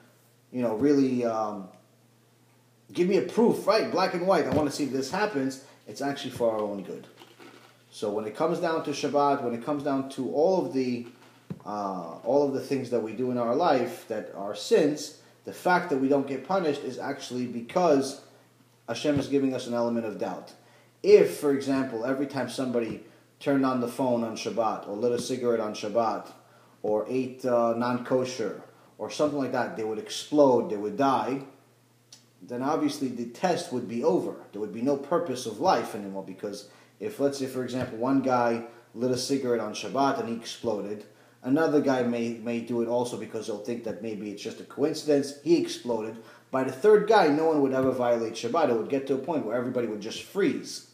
really give me a proof, right? Black and white. I want to see if this happens. It's actually for our own good. So when it comes down to Shabbat, when it comes down to all of the things that we do in our life that are sins, the fact that we don't get punished is actually because Hashem is giving us an element of doubt. If, for example, every time somebody turned on the phone on Shabbat, or lit a cigarette on Shabbat, or ate non-kosher, or something like that, they would explode, they would die, then obviously the test would be over. There would be no purpose of life anymore, because if, let's say, for example, one guy lit a cigarette on Shabbat and he exploded, another guy may do it also because they'll think that maybe it's just a coincidence, he exploded. By the third guy, no one would ever violate Shabbat. It would get to a point where everybody would just freeze.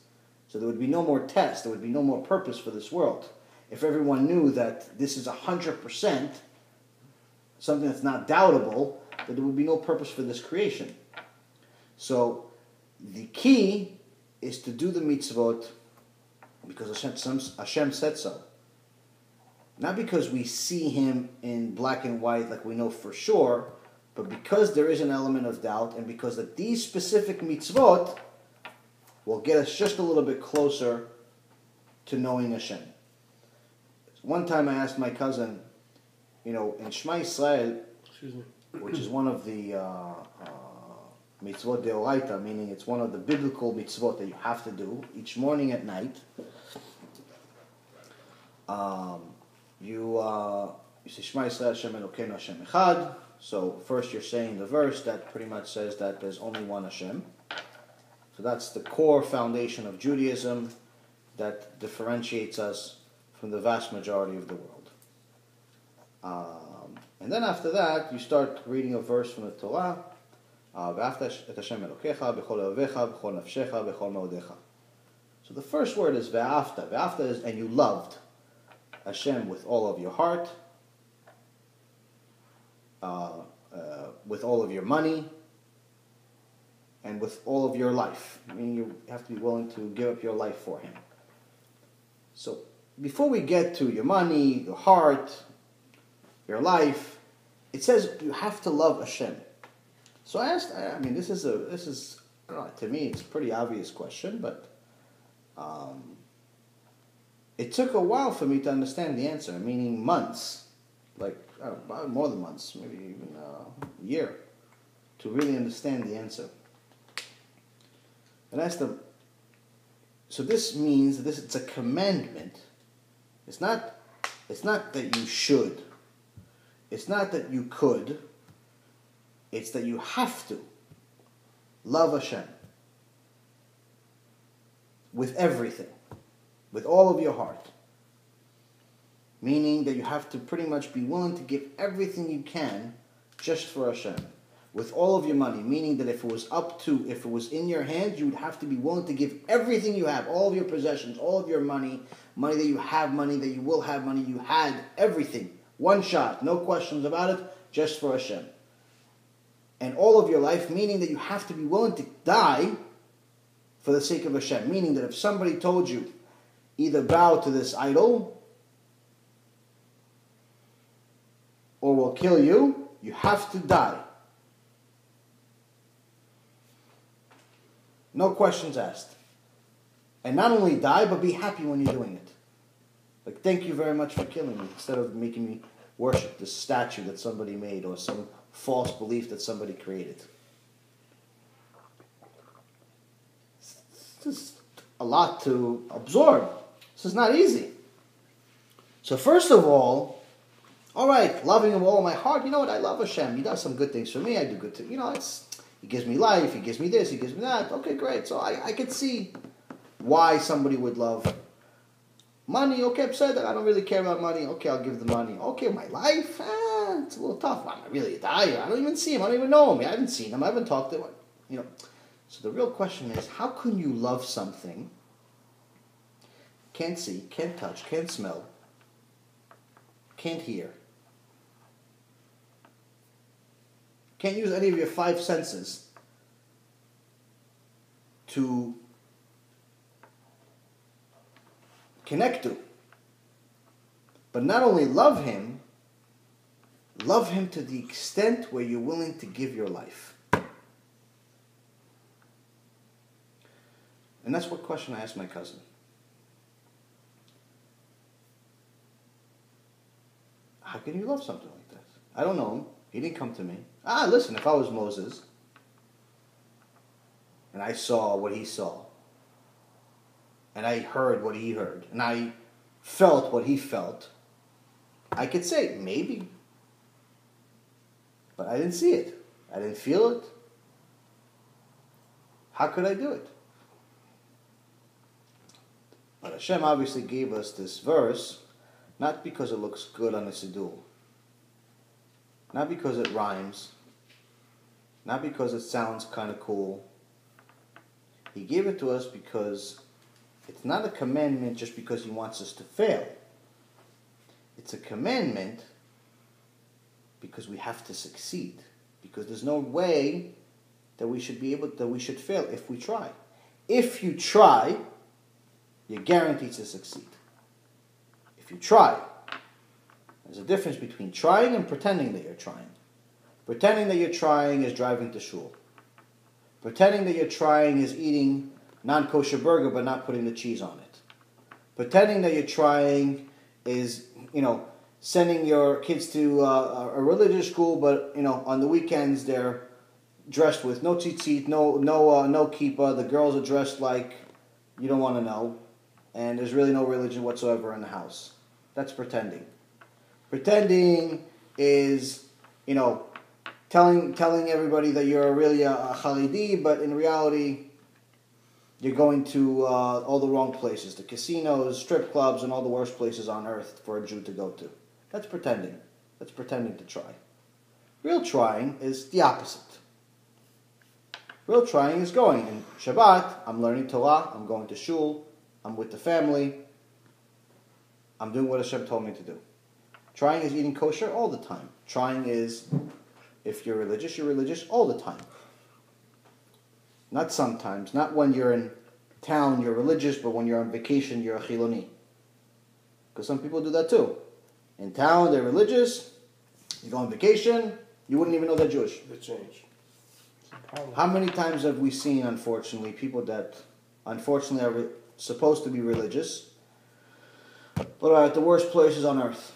So there would be no more test, there would be no more purpose for this world. If everyone knew that this is 100%, something that's not doubtable, that there would be no purpose for this creation. So the key is to do the mitzvot because Hashem said so. Not because we see him in black and white like we know for sure, but because there is an element of doubt, and because that these specific mitzvot will get us just a little bit closer to knowing Hashem. One time I asked my cousin, in Shema Yisrael, which is one of the mitzvot deoraita, meaning it's one of the biblical mitzvot that you have to do each morning at night. You say Shema Yisrael Hashem Elokeinu Hashem Echad. So first you're saying the verse that pretty much says that there's only one Hashem. So that's the core foundation of Judaism that differentiates us from the vast majority of the world. And then after that, you start reading a verse from the Torah. So the first word is ve'afta. Ve'afta is, and you loved Hashem with all of your heart, with all of your money, and with all of your life. I mean, you have to be willing to give up your life for him. So before we get to your money, your heart, your life, it says you have to love Hashem. So I asked, this is to me, it's a pretty obvious question, but it took a while for me to understand the answer, meaning months, more than months, maybe even a year, to really understand the answer. And I asked them, so this means that it's a commandment. It's not that you should. It's not that you could. It's that you have to love Hashem with everything, with all of your heart. Meaning that you have to pretty much be willing to give everything you can just for Hashem. With all of your money, meaning that if it was in your hands, you would have to be willing to give everything you have, all of your possessions, all of your money that you have, money that you will have, money you had, everything. One shot, no questions about it, just for Hashem. and all of your life, meaning that you have to be willing to die for the sake of Hashem. Meaning that if somebody told you, either bow to this idol, or we'll kill you, you have to die. No questions asked. And not only die, but be happy when you're doing it. Like, thank you very much for killing me, instead of making me worship this statue that somebody made or some false belief that somebody created. It's just a lot to absorb. This is not easy. So first of all right, loving Him with all my heart. You know what? I love Hashem. He does some good things for me. I do good things. He gives me life. He gives me this. He gives me that. Okay, great. So I could see why somebody would love money. Okay, I'm saying that I don't really care about money. Okay, I'll give the money. Okay, my life, it's a little tough. I'm not really a dyer. I don't even see him. I don't even know him. I haven't seen him. I haven't talked to him. So the real question is, how can you love something can't see, can't touch, can't smell, can't hear, can't use any of your 5 senses to connect to? But not only love Him to the extent where you're willing to give your life. And that's what question I asked my cousin. How can you love something like that? I don't know him. He didn't come to me. Listen, if I was Moses and I saw what he saw, and I heard what he heard, and I felt what he felt, I could say, maybe. But I didn't see it. I didn't feel it. How could I do it? But Hashem obviously gave us this verse, not because it looks good on a siddur, not because it rhymes, not because it sounds kind of cool. He gave it to us because it's not a commandment just because He wants us to fail. It's a commandment because we have to succeed. Because there's no way that we should fail if we try. If you try, you're guaranteed to succeed. If you try. There's a difference between trying and pretending that you're trying. Pretending that you're trying is driving to shul. Pretending that you're trying is eating non-kosher burger but not putting the cheese on it. Pretending that you're trying is, sending your kids to a religious school, but, on the weekends they're dressed with no tzitzit, no kippah. The girls are dressed like you don't want to know. And there's really no religion whatsoever in the house. That's pretending. Pretending is, telling everybody that you're really a Haredi, but in reality, you're going to all the wrong places. The casinos, strip clubs, and all the worst places on earth for a Jew to go to. That's pretending. That's pretending to try. Real trying is the opposite. Real trying is going. In Shabbat, I'm learning Torah, I'm going to shul, I'm with the family, I'm doing what Hashem told me to do. Trying is eating kosher all the time. Trying is, if you're religious all the time. Not sometimes. Not when you're in town, you're religious, but when you're on vacation, you're a chiloni. Because some people do that too. In town, they're religious. You go on vacation, you wouldn't even know they're Jewish. They change. How many times have we seen, unfortunately, people that unfortunately are supposed to be religious, but are at the worst places on earth?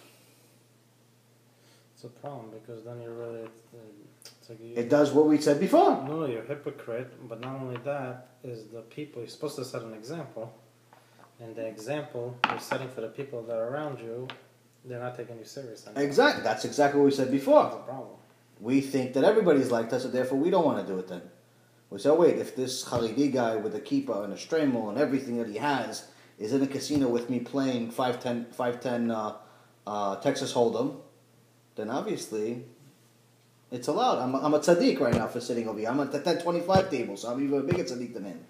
It's a problem because then you're really... It does what we said before. No, you're a hypocrite, but not only that, is the people, you're supposed to set an example, and the example you're setting for the people that are around you, they're not taking you serious anymore. Exactly. That's exactly what we said before. That's a problem. We think that everybody's like that, so therefore we don't want to do it then. We say, wait, if this Haredi guy with a kippah and a stremel and everything that he has is in a casino with me playing 510 Texas Hold'em, then obviously it's allowed. I'm a tzaddik right now for sitting over here. I'm at the 1025 table, so I'm even a bigger tzaddik than him.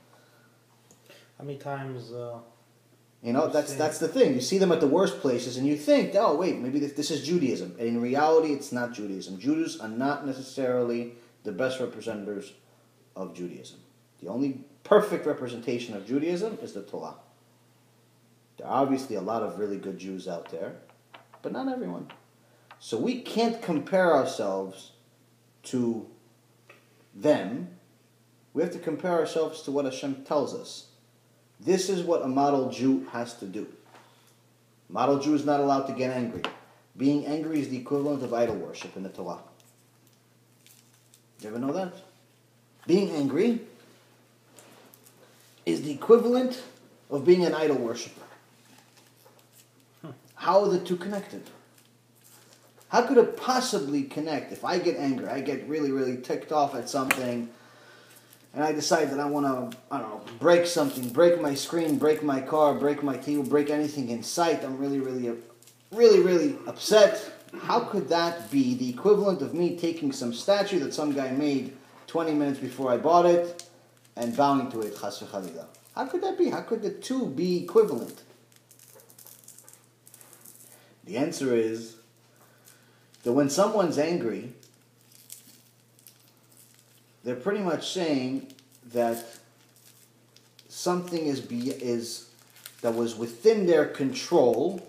How many times... that's the thing. You see them at the worst places and you think, oh wait, maybe this is Judaism. And in reality, it's not Judaism. Jews are not necessarily the best representatives of Judaism. The only perfect representation of Judaism is the Torah. There are obviously a lot of really good Jews out there, but not everyone. So we can't compare ourselves to them. We have to compare ourselves to what Hashem tells us. This is what a model Jew has to do. A model Jew is not allowed to get angry. Being angry is the equivalent of idol worship in the Torah. You ever know that? Being angry is the equivalent of being an idol worshiper. How are the two connected? How could it possibly connect? If I get angry, I get really, really ticked off at something, and I decide that I want to, break something, break my screen, break my car, break my TV, break anything in sight. I'm really, really upset. How could that be the equivalent of me taking some statue that some guy made 20 minutes before I bought it and bowing to it, chas v'chalila? How could that be? How could the two be equivalent? The answer is that when someone's angry, they're pretty much saying that something that was within their control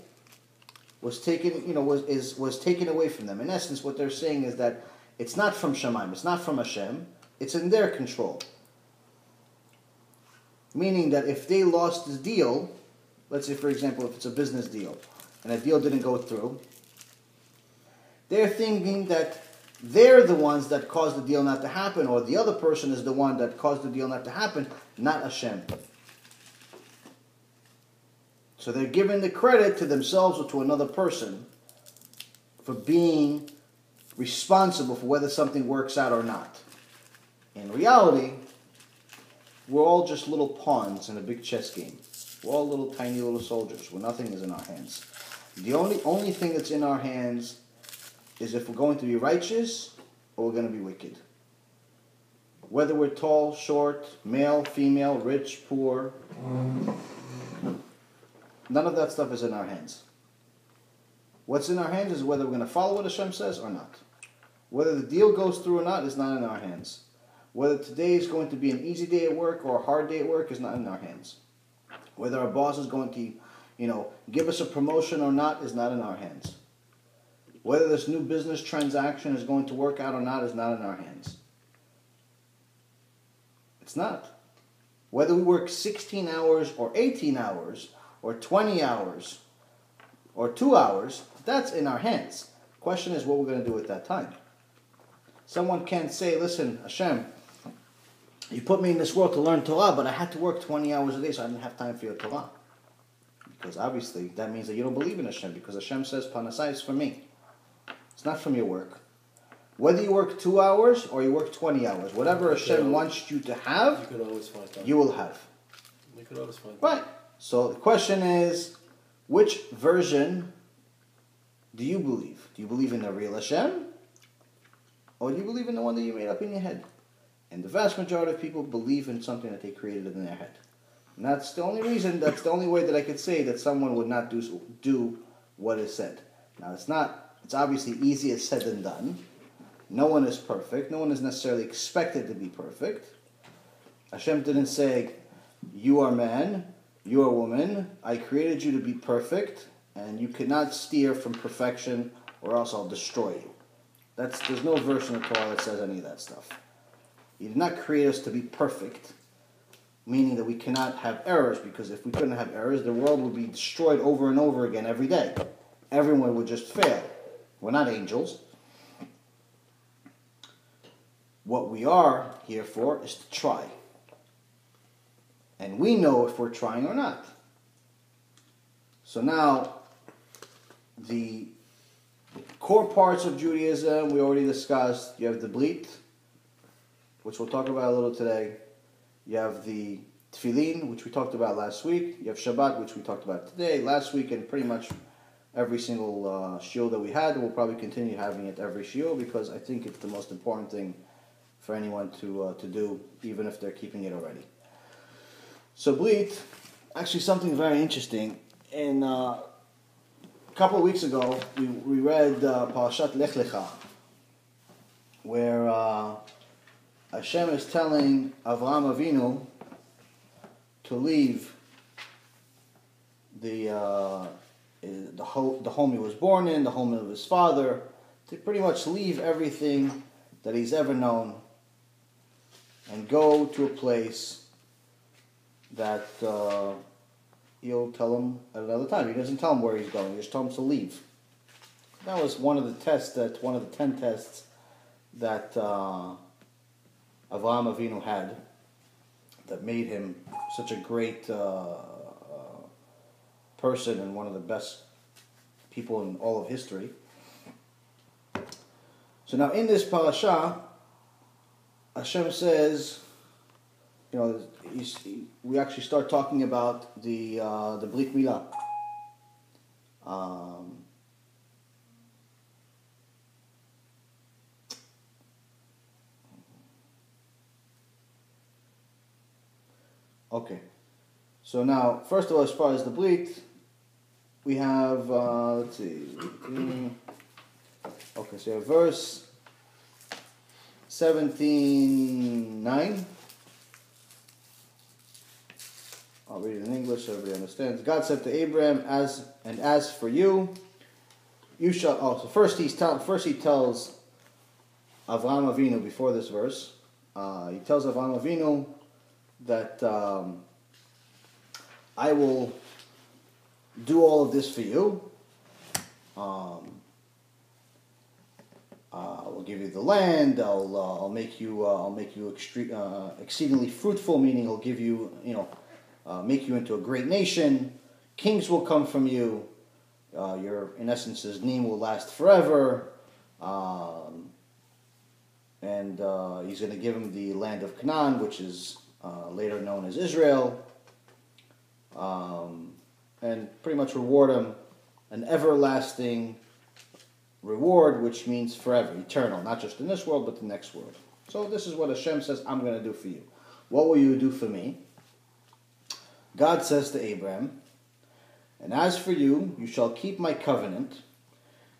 was taken, was taken away from them. In essence, what they're saying is that it's not from Shemaim, it's not from Hashem, it's in their control. Meaning that if they lost the deal, let's say for example, if it's a business deal, and a deal didn't go through, they're thinking that they're the ones that caused the deal not to happen, or the other person is the one that caused the deal not to happen, not Hashem. So they're giving the credit to themselves or to another person for being responsible for whether something works out or not. In reality, we're all just little pawns in a big chess game. We're all little tiny little soldiers where nothing is in our hands. The only thing that's in our hands is if we're going to be righteous or we're going to be wicked. Whether we're tall, short, male, female, rich, poor, none of that stuff is in our hands. What's in our hands is whether we're going to follow what Hashem says or not. Whether the deal goes through or not is not in our hands. Whether today is going to be an easy day at work or a hard day at work is not in our hands. Whether our boss is going to, give us a promotion or not is not in our hands. Whether this new business transaction is going to work out or not is not in our hands. It's not. Whether we work 16 hours or 18 hours or 20 hours or 2 hours, that's in our hands. The question is what we're going to do at that time. Someone can't say, listen, Hashem, you put me in this world to learn Torah, but I had to work 20 hours a day, so I didn't have time for your Torah. Because obviously that means that you don't believe in Hashem, because Hashem says, Panasai is for me. It's not from your work. Whether you work 2 hours or you work 20 hours, whatever Hashem wants you to have, you could always find time. You will have. You could always find time. Right. So the question is, which version do you believe? Do you believe in the real Hashem? Or do you believe in the one that you made up in your head? And the vast majority of people believe in something that they created in their head. And that's the only reason, that's the only way that I could say that someone would not do what is said. Now it's obviously easier said than done. No one is perfect. No one is necessarily expected to be perfect. Hashem didn't say, you are man, you are woman, I created you to be perfect, and you cannot steer from perfection or else I'll destroy you. There's no verse in the Torah that says any of that stuff. He did not create us to be perfect, meaning that we cannot have errors, because if we couldn't have errors, the world would be destroyed over and over again every day. Everyone would just fail. We're not angels. What we are here for is to try. And we know if we're trying or not. So now, the core parts of Judaism we already discussed. You have the Brit, which we'll talk about a little today. You have the Tefillin, which we talked about last week. You have Shabbat, which we talked about today, last week, and pretty much every single shiur that we had. We'll probably continue having it every shiur because I think it's the most important thing for anyone to do, even if they're keeping it already. So Brit, actually something very interesting. In a couple of weeks ago, we read Parashat Lech Lecha, where Hashem is telling Avraham Avinu to leave the home he was born in, the home of his father, to pretty much leave everything that he's ever known and go to a place that he'll tell him at another time. He doesn't tell him where he's going, he just tells him to leave. That was one of the 10 tests that Avraham Avinu had that made him such a great person and one of the best people in all of history. So now in this parasha, Hashem says, we actually start talking about the Brit Milah. Okay. So now, first of all, as far as the Brit, we have, let's see. Okay, so you have verse 17:9. I'll read it in English so everybody understands. God said to Abraham, as for you, you shall. So first he tells Avraham Avinu before this verse. He tells Avraham Avinu that I will do all of this for you. I will give you the land. I'll make you exceedingly fruitful. Meaning, I'll give you, make you into a great nation. Kings will come from you. In essence, his name will last forever. And he's going to give him the land of Canaan, which is later known as Israel, and pretty much reward him an everlasting reward, which means forever, eternal, not just in this world, but the next world. So this is what Hashem says, I'm going to do for you. What will you do for me? God says to Abraham, and as for you, you shall keep my covenant,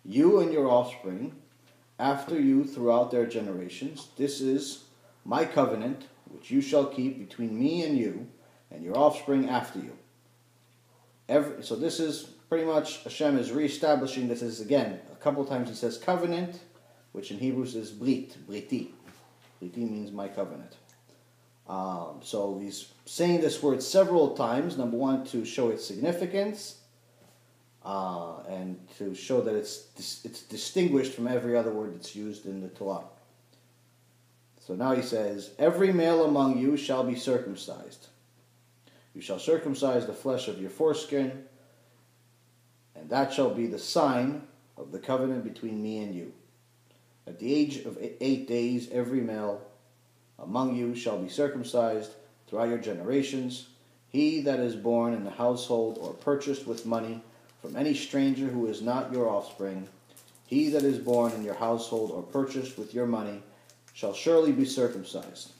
you and your offspring, after you throughout their generations. This is my covenant, which you shall keep between me and you, and your offspring after you. So this is pretty much, Hashem is reestablishing, this is again, a couple times he says covenant, which in Hebrew is briti. Briti means my covenant. So he's saying this word several times. Number one, to show its significance, and to show that it's distinguished from every other word that's used in the Torah. So now he says, every male among you shall be circumcised. You shall circumcise the flesh of your foreskin, and that shall be the sign of the covenant between me and you. At the age of 8 days, every male among you shall be circumcised throughout your generations. He that is born in the household or purchased with money from any stranger who is not your offspring, he that is born in your household or purchased with your money, shall surely be circumcised.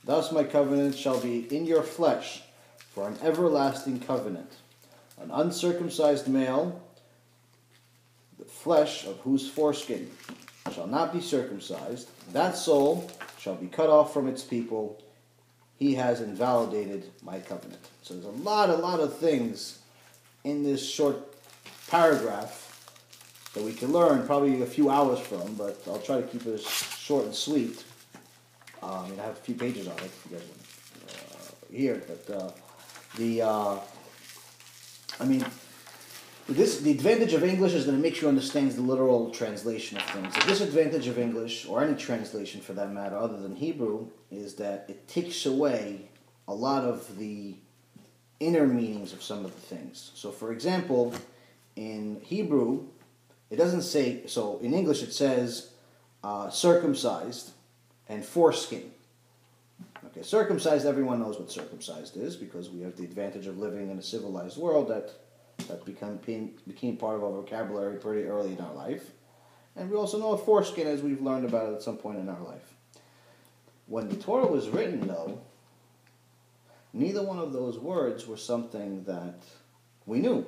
Thus my covenant shall be in your flesh for an everlasting covenant. An uncircumcised male, the flesh of whose foreskin shall not be circumcised, that soul shall be cut off from its people. He has invalidated my covenant. So there's a lot of things in this short paragraph that we can learn probably a few hours from, but I'll try to keep it as short and sweet. I have a few pages on it if you guys want to hear it, but the advantage of English is that it makes you understand the literal translation of things. The disadvantage of English, or any translation for that matter, other than Hebrew, is that it takes away a lot of the inner meanings of some of the things. So, for example, in Hebrew, it doesn't say, so in English it says circumcised and foreskin. Okay, circumcised, everyone knows what circumcised is because we have the advantage of living in a civilized world that became part of our vocabulary pretty early in our life. And we also know what foreskin is, we've learned about it at some point in our life. When the Torah was written, though, neither one of those words were something that we knew.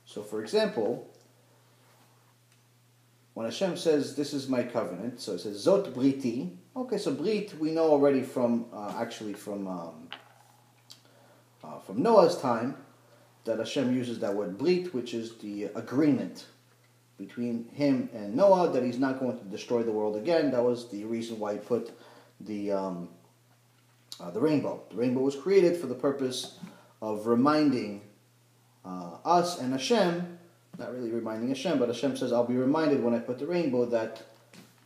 So, for example, when Hashem says, this is my covenant, so it says, Zot Briti. Okay, so Brit, we know already from Noah's time, that Hashem uses that word Brit, which is the agreement between him and Noah, that he's not going to destroy the world again. That was the reason why he put the rainbow. The rainbow was created for the purpose of reminding us and Hashem, not really reminding Hashem, but Hashem says, I'll be reminded when I put the rainbow that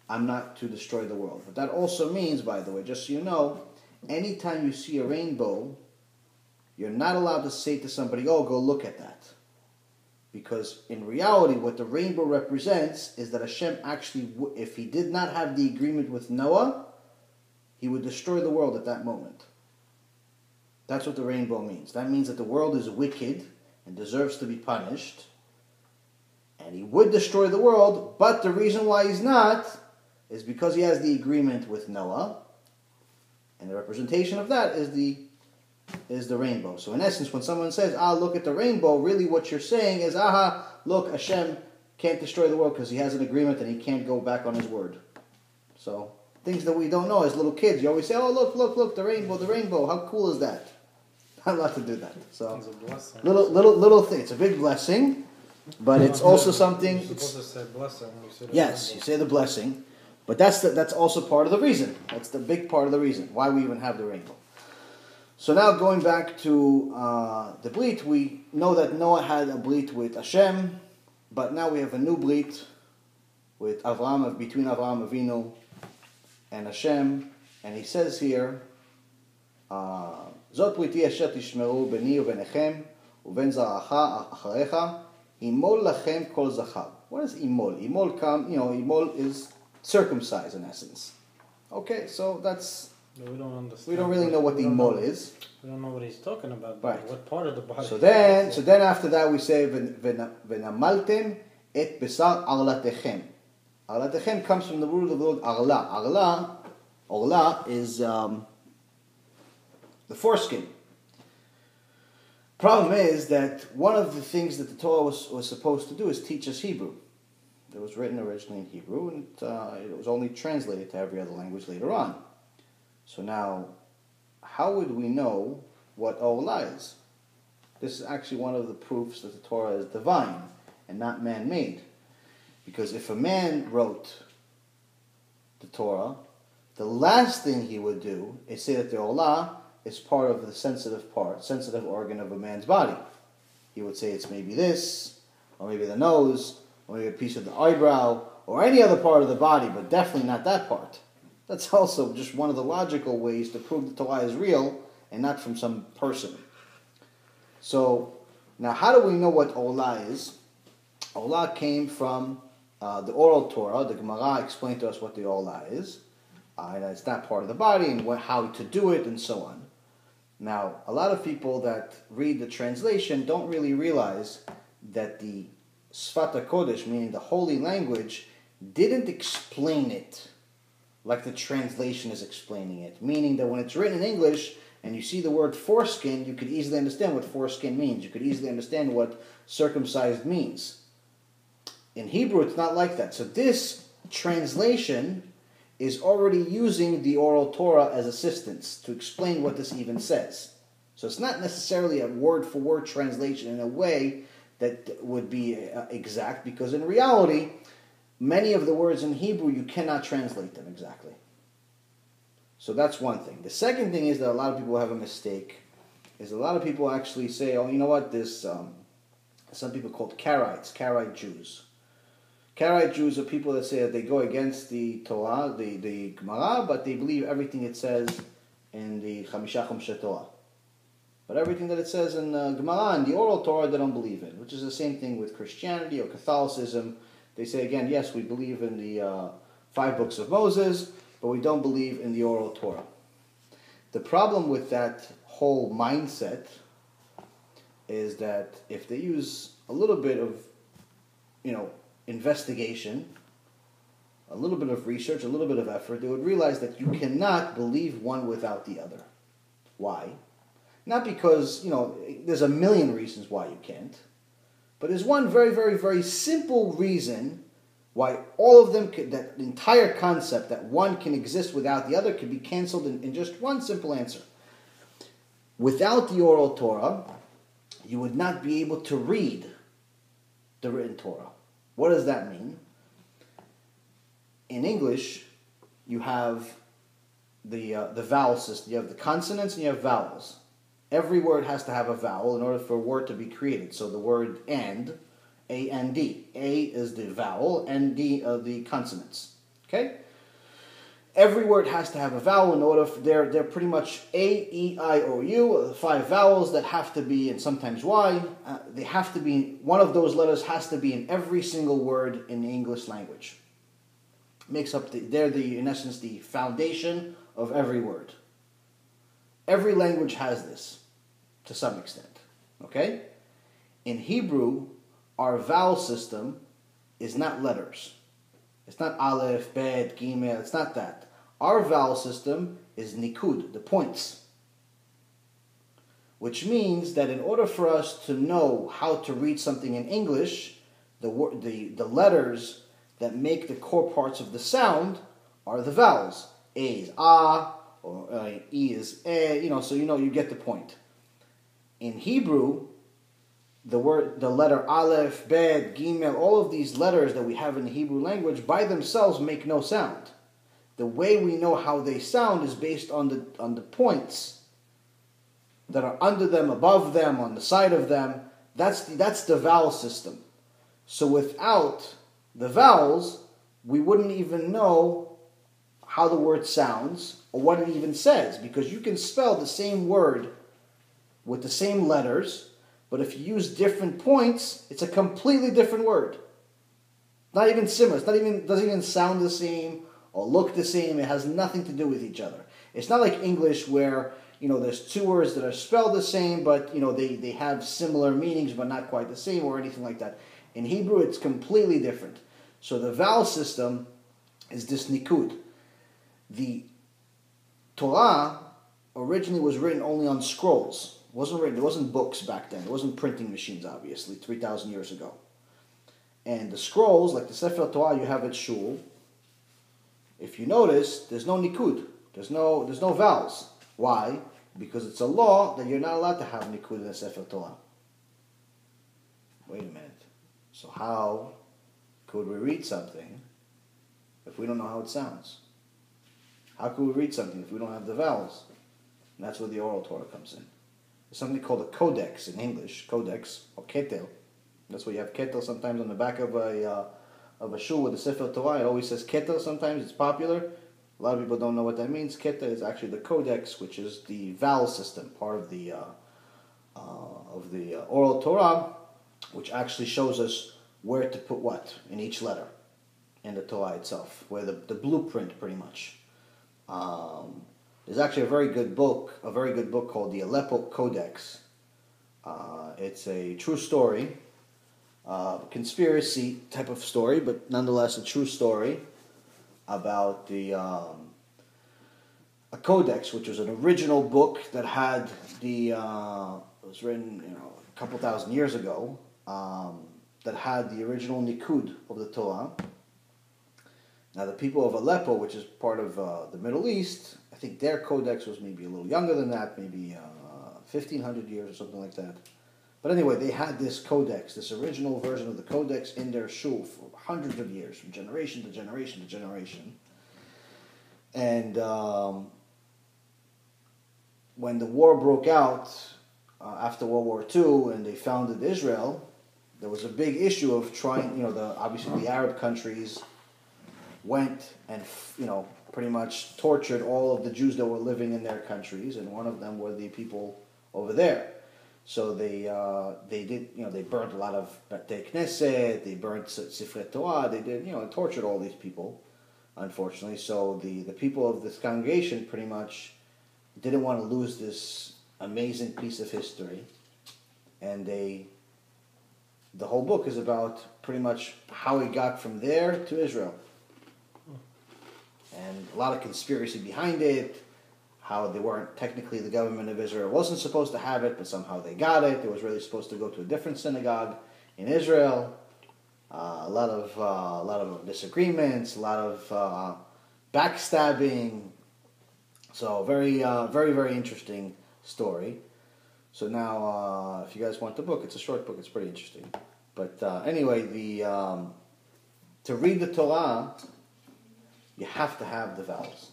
I'm not to destroy the world. But that also means, by the way, just so you know, anytime you see a rainbow, you're not allowed to say to somebody, oh, go look at that. Because in reality, what the rainbow represents is that Hashem actually, if he did not have the agreement with Noah, he would destroy the world at that moment. That's what the rainbow means. That means that the world is wicked and deserves to be punished. And he would destroy the world, but the reason why he's not is because he has the agreement with Noah. And the representation of that is the rainbow. So in essence, when someone says, look at the rainbow, really what you're saying is, look, Hashem can't destroy the world because he has an agreement and he can't go back on his word. So, things that we don't know as little kids, you always say, oh, look, the rainbow, how cool is that? Not allowed to do that. So, It's a blessing. little thing. It's a big blessing, but it's also something. You're supposed to say blessing when you say the Yes, rainbow. you say the blessing, but that's also part of the reason. That's the big part of the reason why we even have the rainbow. So now going back to the Brit, we know that Noah had a Brit with Hashem, but now we have a new Brit with Avraham, between Avraham Avinu and Hashem, and he says here, Zot Briti asher tishmeru beni ubenechem uben zaracha acharecha imol lachem kol zachar. What is imol? Imol is circumcised in essence. Okay, so that's. No, we don't understand. We don't really know what the imol is. We don't know what he's talking about. Right. What part of the body? So then after that we say v'namaltem et besar arlatechem. Arlatechem comes from the root of the word arla. Arla is the foreskin. Problem is that one of the things that the Torah was supposed to do is teach us Hebrew. It was written originally in Hebrew, and it was only translated to every other language later on. So now, how would we know what Ola is? This is actually one of the proofs that the Torah is divine and not man-made. Because if a man wrote the Torah, the last thing he would do is say that the Ola is part of the sensitive organ of a man's body. He would say it's maybe this, or maybe the nose, or maybe a piece of the eyebrow, or any other part of the body, but definitely not that part. That's also just one of the logical ways to prove the Torah is real and not from some person. So, now how do we know what Ola is? Ola came from the Oral Torah. The Gemara explained to us what the Ola is. And it's not part of the body and how to do it and so on. Now, a lot of people that read the translation don't really realize that the Sfat HaKodesh, meaning the holy language, didn't explain it like the translation is explaining it. Meaning that when it's written in English and you see the word foreskin, you could easily understand what foreskin means. You could easily understand what circumcised means. In Hebrew, it's not like that. So this translation is already using the Oral Torah as assistance to explain what this even says. So it's not necessarily a word-for-word translation in a way that would be exact, because in reality, many of the words in Hebrew, you cannot translate them exactly. So that's one thing. The second thing is that a lot of people have a mistake, is a lot of people actually say, oh, you know what, there's some people called Karaite Jews. Karaite Jews are people that say that they go against the Torah, the Gemara, but they believe everything it says in the Chamisha Chumshe Torah. But everything that it says in Gemara and the Oral Torah, they don't believe in, which is the same thing with Christianity or Catholicism. They say, again, yes, we believe in the 5 books of Moses, but we don't believe in the Oral Torah. The problem with that whole mindset is that if they use a little bit of, investigation, a little bit of research, a little bit of effort, they would realize that you cannot believe one without the other. Why? Not because, there's a million reasons why you can't, but there's one very, very, very simple reason why all of them, that entire concept that one can exist without the other, can be canceled in just one simple answer. Without the Oral Torah, you would not be able to read the written Torah. What does that mean? In English, you have the vowel system. You have the consonants and you have vowels. Every word has to have a vowel in order for a word to be created. So the word and, A-N-D. A is the vowel, N-D are the consonants. Okay? Every word has to have a vowel in order for, they're pretty much A, E, I, O, U, the 5 vowels that have to be, and sometimes Y, they have to be, one of those letters has to be in every single word in the English language. Makes up in essence, the foundation of every word. Every language has this, to some extent. Okay? In Hebrew, our vowel system is not letters. It's not Aleph, Bet, Gimel, it's not that. Our vowel system is Nikud, the points. Which means that in order for us to know how to read something in English, the letters that make the core parts of the sound are the vowels. A is A, or E is E, so you get the point. In Hebrew, the letter Aleph, Bet, Gimel, all of these letters that we have in the Hebrew language by themselves make no sound. The way we know how they sound is based on the points that are under them, above them, on the side of them. That's the vowel system. So without the vowels, we wouldn't even know how the word sounds or what it even says, because you can spell the same word with the same letters, but if you use different points, it's a completely different word. Not even similar. Doesn't even sound the same or look the same. It has nothing to do with each other. It's not like English where there's 2 words that are spelled the same, but they have similar meanings but not quite the same or anything like that. In Hebrew, it's completely different. So the vowel system is this nikud. The Torah originally was written only on scrolls. It wasn't books back then. It wasn't printing machines, obviously, 3,000 years ago. And the scrolls, like the Sefer Torah you have at Shul, if you notice, there's no nikud. There's no vowels. Why? Because it's a law that you're not allowed to have nikud in the Sefer Torah. Wait a minute. So how could we read something if we don't know how it sounds? How could we read something if we don't have the vowels? And that's where the Oral Torah comes in. There's something called a codex in English, codex, or ketel. That's why you have ketel sometimes on the back of a shul with the Sefer Torah. It always says ketel sometimes, it's popular. A lot of people don't know what that means. Ketel is actually the codex, which is the vowel system, part of the Oral Torah, which actually shows us where to put what in each letter in the Torah itself, where the blueprint pretty much. There's actually a very good book called the Aleppo Codex. It's a true story, conspiracy type of story, but nonetheless a true story about a codex, which was an original book that had it was written a couple thousand years ago, that had the original nikud of the Torah. Now the people of Aleppo, which is part of the Middle East, I think their codex was maybe a little younger than that, maybe 1,500 years or something like that. But anyway, they had this codex, this original version of the codex in their shul for hundreds of years, from generation to generation to generation. And when the war broke out after World War II and they founded Israel, there was a big issue of trying, obviously the Arab countries went and, pretty much tortured all of the Jews that were living in their countries, and one of them were the people over there. So they did, they burnt a lot of Beit Knesset, they burnt Sifrei Torah, they did, tortured all these people, unfortunately. So the people of this congregation pretty much didn't want to lose this amazing piece of history, and the whole book is about pretty much how it got from there to Israel. And a lot of conspiracy behind it, how they weren't technically, the government of Israel wasn't supposed to have it, but somehow they got it. It was really supposed to go to a different synagogue in Israel. a lot of disagreements, a lot of backstabbing. So very, very interesting story. So now, if you guys want the book, it's a short book. It's pretty interesting. But anyway, to read the Torah, you have to have the vowels.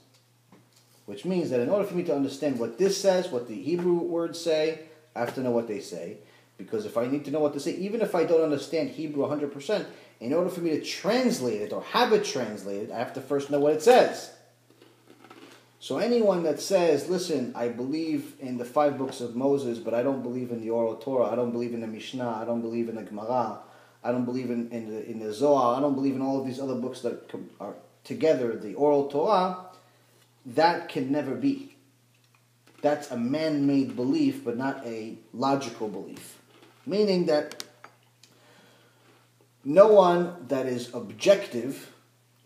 Which means that in order for me to understand what this says, what the Hebrew words say, I have to know what they say. Because if I need to know what to say, even if I don't understand Hebrew 100%, in order for me to translate it or have it translated, I have to first know what it says. So anyone that says, listen, I believe in the 5 books of Moses, but I don't believe in the Oral Torah, I don't believe in the Mishnah, I don't believe in the Gemara, I don't believe in the Zohar, I don't believe in all of these other books that are together, the Oral Torah, that can never be. That's a man-made belief, but not a logical belief. Meaning that no one that is objective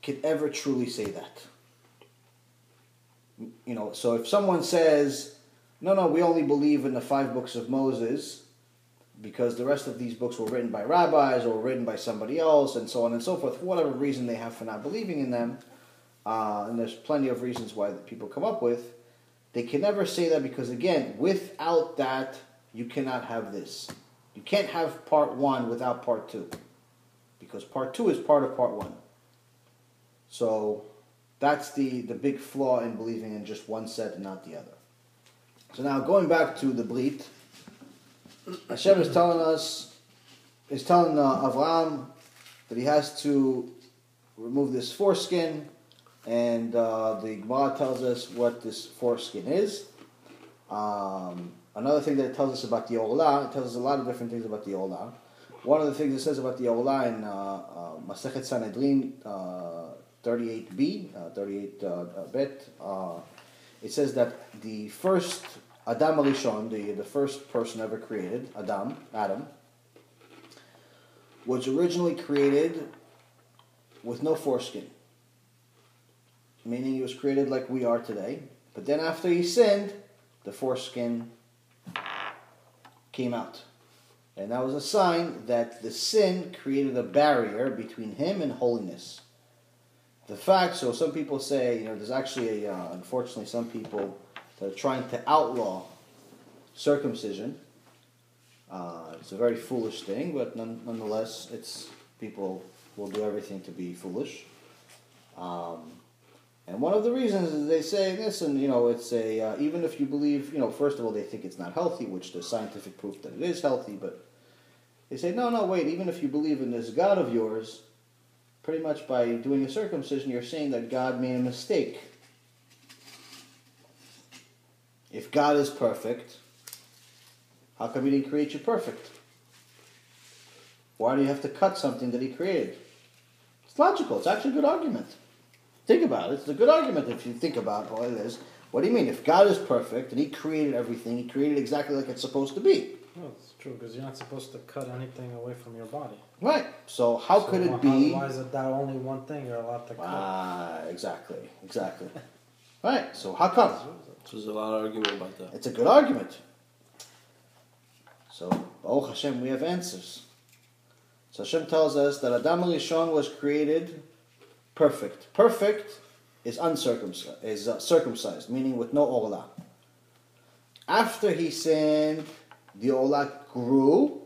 can ever truly say that. You know, so if someone says, no, we only believe in the 5 books of Moses because the rest of these books were written by rabbis or written by somebody else and so on and so forth, for whatever reason they have for not believing in them, and there's plenty of reasons why that people come up with, they can never say that because, again, without that, you cannot have this. You can't have part 1 without part 2. Because part 2 is part of part 1. So that's the big flaw in believing in just one set and not the other. So now going back to the Brit, Hashem is telling Avraham that he has to remove this foreskin, and the Gemara tells us what this foreskin is. Another thing that it tells us about the Olah, it tells us a lot of different things about the Olah. One of the things it says about the Olah in Masechet Sanhedrin 38b, 38 bet, it says that the first Adam Arishon, the first person ever created, Adam, was originally created with no foreskin. Meaning he was created like we are today. But then after he sinned, the foreskin came out. And that was a sign that the sin created a barrier between him and holiness. The fact, so some people say, there's actually unfortunately some people that are trying to outlaw circumcision. It's a very foolish thing, but nonetheless, people will do everything to be foolish. And one of the reasons is they say, listen, it's even if you believe, first of all, they think it's not healthy, which there's scientific proof that it is healthy, but they say, no, wait, even if you believe in this God of yours, pretty much by doing a circumcision, you're saying that God made a mistake. If God is perfect, how come he didn't create you perfect? Why do you have to cut something that he created? It's logical. It's actually a good argument. Think about it. It's a good argument if you think about what it is. What do you mean? If God is perfect and he created everything, he created exactly like it's supposed to be. Well, it's true, because you're not supposed to cut anything away from your body. Right. So how could it be... Why is it that only one thing you're allowed to cut? Exactly. Right. So how come? So there's a lot of argument about that. It's a good argument. So, Baruch Hashem, we have answers. So Hashem tells us that Adam Rishon was created perfect. Perfect is circumcised, meaning with no Olah. After he sinned, the Olah grew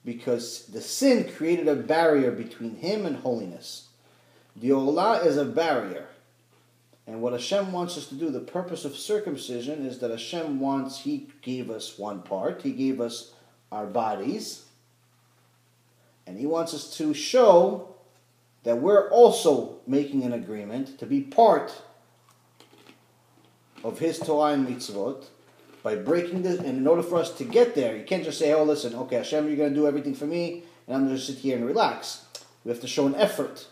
because the sin created a barrier between him and holiness. The Olah is a barrier. And what Hashem wants us to do, the purpose of circumcision is that He gave us one part. He gave us our bodies. And He wants us to show that we're also making an agreement to be part of His Torah and mitzvot by breaking this. And in order for us to get there, you can't just say, oh, listen, okay, Hashem, you're going to do everything for me, and I'm going to sit here and relax. We have to show an effort.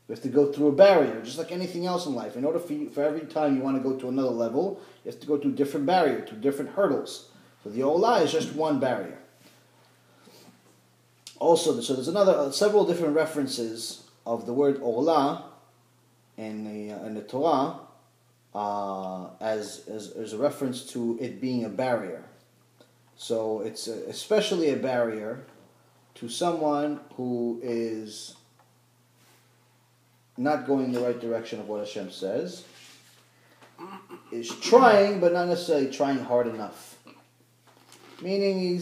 We have to go through a barrier, just like anything else in life. In order for every time you want to go to another level, you have to go through a different barrier, through different hurdles. So the Olah is just one barrier. Also, so there's several different references of the word Olah in the Torah as a reference to it being a barrier. So it's especially a barrier to someone who is not going in the right direction of what Hashem says is trying, but not necessarily trying hard enough. Meaning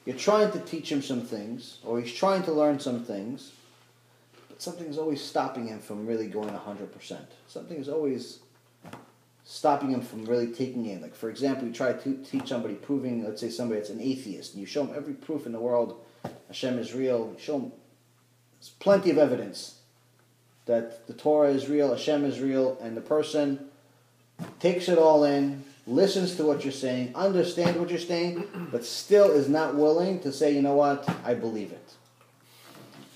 you're trying to teach him some things, or he's trying to learn some things, but something's always stopping him from really going 100%. Something's always stopping him from really taking in. Like, for example, you try to teach somebody, proving, let's say somebody that's an atheist, and you show him every proof in the world Hashem is real. You show him there's plenty of evidence that the Torah is real, Hashem is real, and the person takes it all in, listens to what you're saying, understands what you're saying, but still is not willing to say, you know what, I believe it.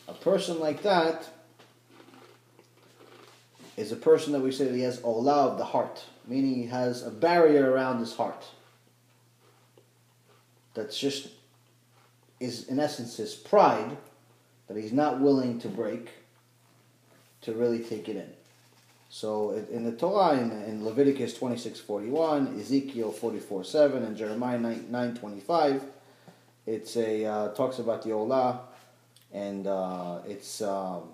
A person like that is a person that we say that he has olah of the heart, meaning he has a barrier around his heart. That's just, is in essence his pride that he's not willing to break to really take it in. So in the Torah, in Leviticus 26:41, Ezekiel 44:7, and Jeremiah 9:25, it's talks about the olah, and it's how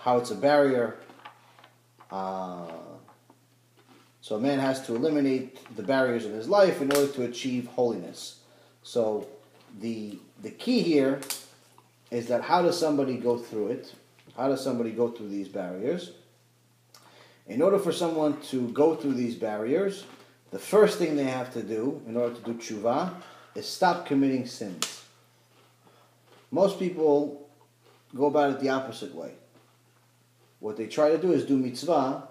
it's a barrier. So a man has to eliminate the barriers in his life in order to achieve holiness. So the key here is that how does somebody go through it? How does somebody go through these barriers? In order for someone to go through these barriers, the first thing they have to do in order to do tshuva is stop committing sins. Most people go about it the opposite way. What they try to do is do mitzvah,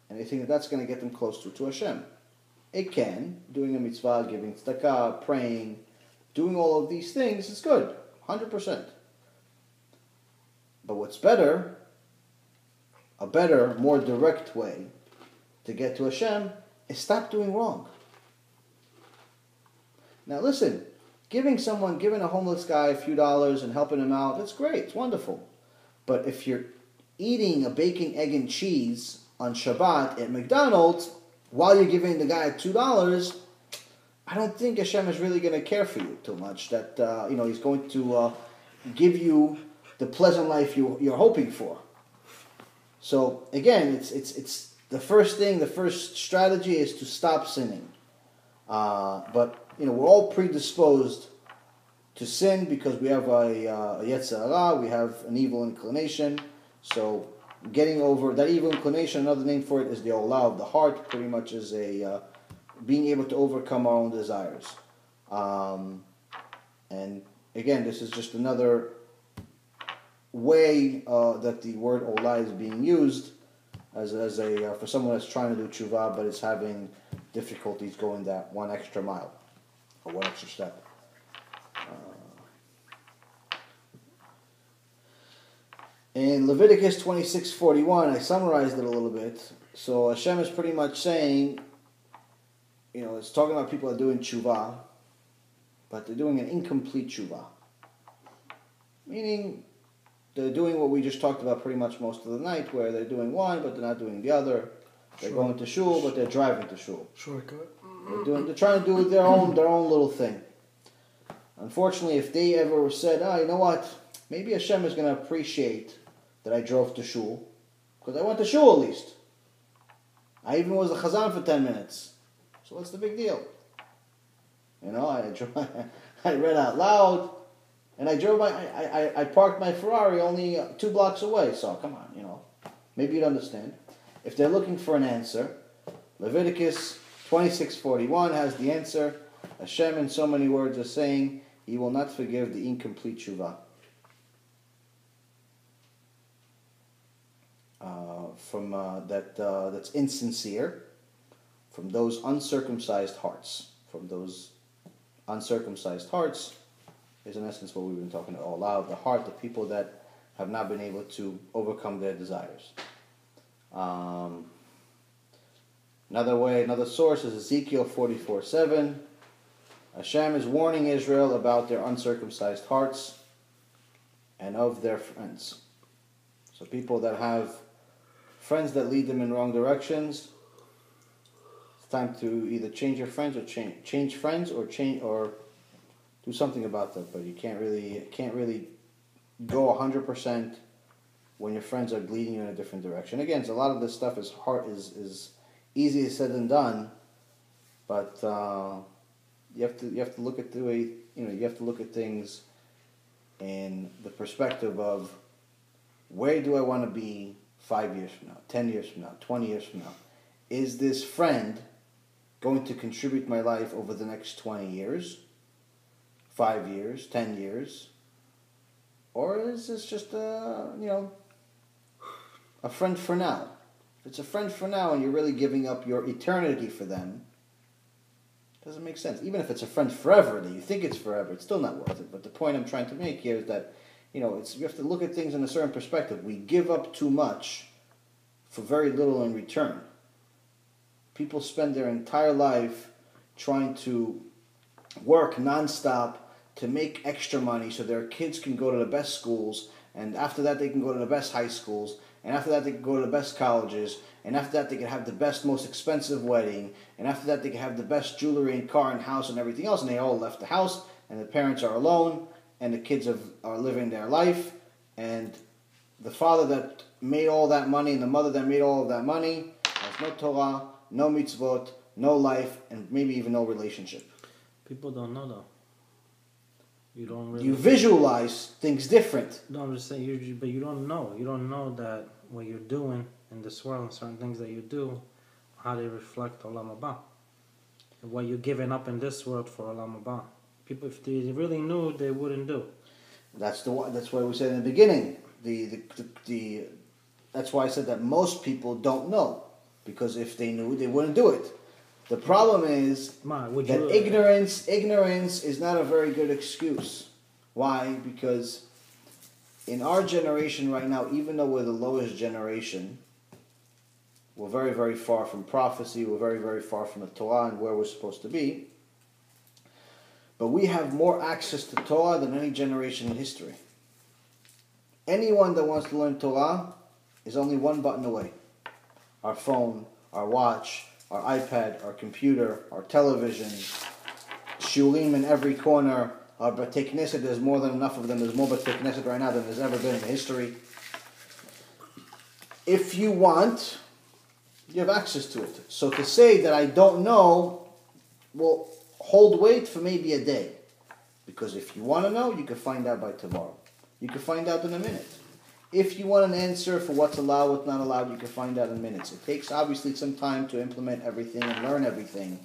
and they think that that's going to get them closer to Hashem. It can. Doing a mitzvah, giving tzedakah, praying, doing all of these things is good, 100%. But what's better, a better, more direct way to get to Hashem is stop doing wrong. Now listen, giving a homeless guy a few dollars and helping him out, that's great, it's wonderful. But if you're eating a bacon, egg, and cheese on Shabbat at McDonald's while you're giving the guy $2, I don't think Hashem is really going to care for you too much. That He's going to give you the pleasant life you're hoping for. So again, it's the first thing. The first strategy is to stop sinning. But we're all predisposed to sin because we have a yetzer hara, we have an evil inclination. So getting over that evil inclination, another name for it is the olah of the heart, pretty much is a being able to overcome our own desires. And again, this is just another way that the word olah is being used as for someone that's trying to do tshuva but is having difficulties going that one extra mile or one extra step. In Leviticus 26:41, I summarized it a little bit. So Hashem is pretty much saying, it's talking about people that are doing tshuva, but they're doing an incomplete tshuva. Meaning, they're doing what we just talked about pretty much most of the night, where they're doing one, but they're not doing the other. They're going to shul, but they're driving to shul. Shortcut. They're trying to do their own little thing. Unfortunately, if they ever said, you know what, maybe Hashem is going to appreciate that I drove to shul, because I went to shul at least. I even was a chazan for 10 minutes. So what's the big deal? I read out loud, and I parked my Ferrari only 2 blocks away. So come on, maybe you'd understand. If they're looking for an answer, Leviticus 26:41 has the answer. Hashem, in so many words, is saying He will not forgive the incomplete tshuva. That's insincere, from those uncircumcised hearts. From those uncircumcised hearts is in essence what we've been talking about, olah of the heart, the people that have not been able to overcome their desires. Another source is Ezekiel 44:7. Hashem is warning Israel about their uncircumcised hearts and of their friends. So people that have friends that lead them in wrong directions, it's time to either change your friends or change friends or do something about that. But you can't really go 100% when your friends are leading you in a different direction. Again, so a lot of this stuff is easier said than done, but you have to look at the way you have to look at things in the perspective of where do I want to be 5 years from now, 10 years from now, 20 years from now? Is this friend going to contribute my life over the next 20 years, 5 years, 10 years? Or is this just a friend for now? If it's a friend for now and you're really giving up your eternity for them, it doesn't make sense. Even if it's a friend forever, that you think it's forever, it's still not worth it. But the point I'm trying to make here is that, you have to look at things in a certain perspective. We give up too much for very little in return. People spend their entire life trying to work nonstop to make extra money so their kids can go to the best schools, and after that they can go to the best high schools, and after that they can go to the best colleges, and after that they can have the best, most expensive wedding, and after that they can have the best jewelry and car and house and everything else, and they all left the house, and the parents are alone, and the kids are living their life, and the father that made all that money and the mother that made all of that money has no Torah, no mitzvot, no life, and maybe even no relationship. People don't know though. You don't really. You visualize things different. No, I'm just saying, but you don't know. You don't know that what you're doing in this world and certain things that you do, how they reflect Olam Haba. What you're giving up in this world for Olam Haba. People, if they really knew, they wouldn't do. That's why we said in the beginning. That's why I said that most people don't know, because if they knew, they wouldn't do it. The problem is that ignorance is not a very good excuse. Why? Because in our generation right now, even though we're the lowest generation, we're very, very far from prophecy, we're very, very far from the Torah and where we're supposed to be, but we have more access to Torah than any generation in history. Anyone that wants to learn Torah is only one button away. Our phone, our watch, our iPad, our computer, our television, shulim in every corner, our B'tei Knesset, there's more than enough of them. There's more B'tei Knesset right now than there's ever been in history. If you want, you have access to it. So to say that I don't know will hold weight for maybe a day. Because if you want to know, you can find out by tomorrow. You can find out in a minute. If you want an answer for what's allowed, what's not allowed, you can find out in minutes. It takes obviously some time to implement everything and learn everything.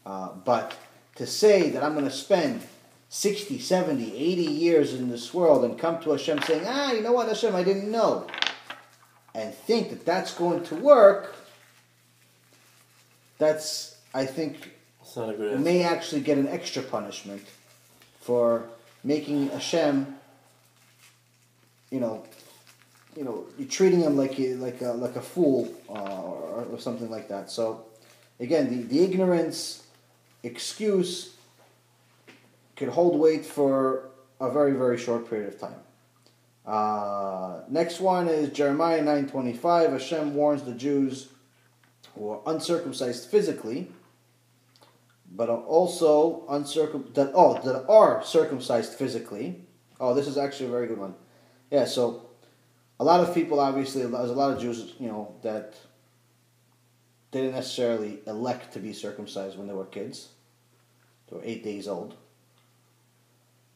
But to say that I'm going to spend 60, 70, 80 years in this world and come to Hashem saying, you know what, Hashem, I didn't know, and think that that's going to work, that's, I think, not a good answer. May actually get an extra punishment for making Hashem, you're treating him like a fool or something like that. So, again, the ignorance excuse could hold weight for a very, very short period of time. Next one is Jeremiah 9:25. Hashem warns the Jews who are uncircumcised physically, but also that are circumcised physically. Oh, this is actually a very good one. Yeah, so a lot of people, obviously, there's a lot of Jews, that didn't necessarily elect to be circumcised when they were kids. They were 8 days old.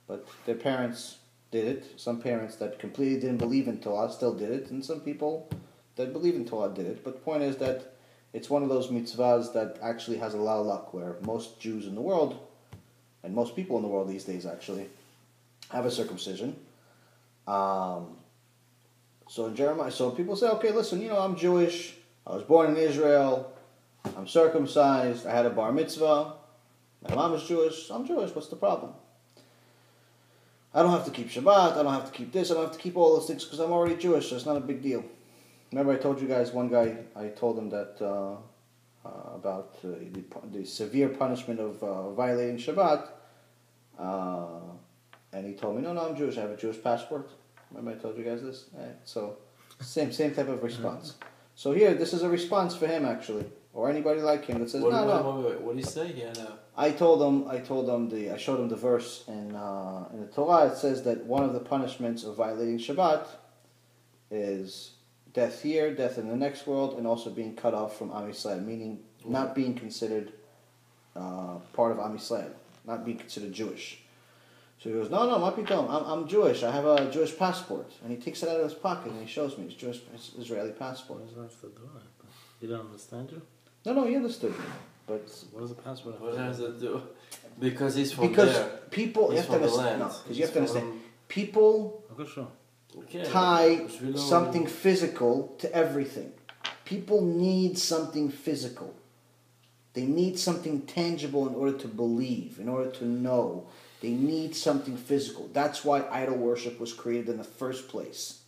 But their parents did it. Some parents that completely didn't believe in Torah still did it, and some people that believe in Torah did it. But the point is that it's one of those mitzvahs that actually has a lot of luck, where most Jews in the world, and most people in the world these days actually, have a circumcision. So in Jeremiah, so people say, okay, listen, I'm Jewish, I was born in Israel, I'm circumcised, I had a bar mitzvah, my mom is Jewish, I'm Jewish, what's the problem? I don't have to keep Shabbat, I don't have to keep this, I don't have to keep all those things because I'm already Jewish, so it's not a big deal. Remember I told you guys, one guy, I told him that about the severe punishment of violating Shabbat, and he told me, no, I'm Jewish, I have a Jewish passport. Remember I told you guys this? Right. So, same type of response. So here, this is a response for him actually, or anybody like him that says, no. What did he say? I showed him the verse in the Torah. It says that one of the punishments of violating Shabbat is death here, death in the next world, and also being cut off from Am Yisrael, meaning not being considered part of Am Yisrael, not being considered Jewish. So he goes, no, Mapitom, I'm Jewish. I have a Jewish passport, and he takes it out of his pocket and he shows me his Israeli passport. What does that have to do with it? You don't understand you? No, he understood me. But what does the passport have What to do? does it do? Because he's from there. People, you He's have to from the understand. land. No, because you have to understand. People Okay, sure. Okay. tie something physical to everything. People need something physical. They need something tangible in order to believe, in order to know. They need something physical. That's why idol worship was created in the first place.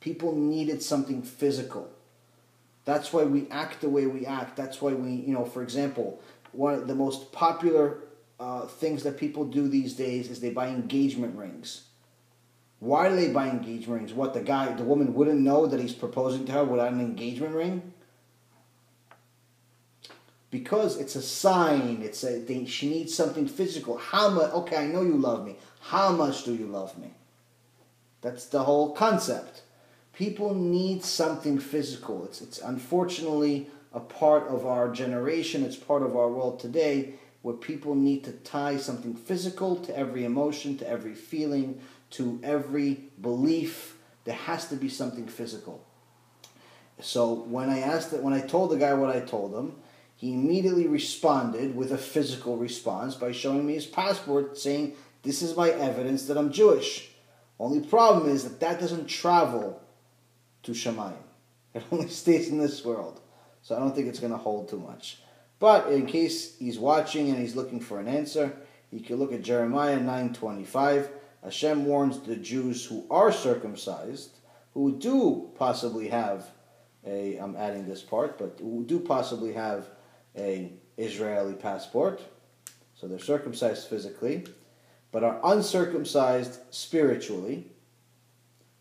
People needed something physical. That's why we act the way we act. That's why we, for example, one of the most popular things that people do these days is they buy engagement rings. Why do they buy engagement rings? What, the woman wouldn't know that he's proposing to her without an engagement ring? Because it's a sign. She needs something physical. How much? Okay, I know you love me. How much do you love me? That's the whole concept. People need something physical. It's unfortunately a part of our generation. It's part of our world today where people need to tie something physical to every emotion, to every feeling, to every belief. There has to be something physical. So when I told the guy what I told him, he immediately responded with a physical response by showing me his passport saying, this is my evidence that I'm Jewish. Only problem is that doesn't travel to Shemayim. It only stays in this world. So I don't think it's going to hold too much. But in case he's watching and he's looking for an answer, he can look at Jeremiah 9:25. Hashem warns the Jews who are circumcised, who do possibly have I'm adding this part, but who do possibly have a Israeli passport, so they're circumcised physically, but are uncircumcised spiritually,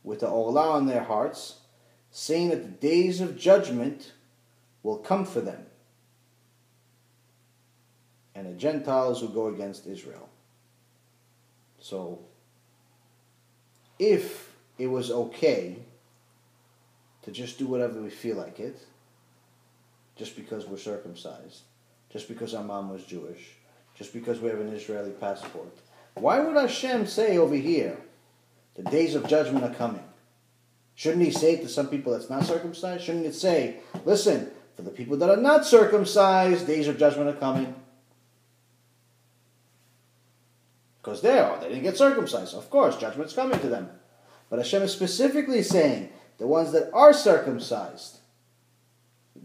with the Olah in their hearts, saying that the days of judgment will come for them, and the Gentiles who go against Israel. So, if it was okay to just do whatever we feel like it, just because we're circumcised, just because our mom was Jewish, just because we have an Israeli passport, why would Hashem say over here, the days of judgment are coming? Shouldn't he say to some people that's not circumcised? Shouldn't it say, listen, for the people that are not circumcised, days of judgment are coming? Because they didn't get circumcised. Of course, judgment's coming to them. But Hashem is specifically saying, the ones that are circumcised,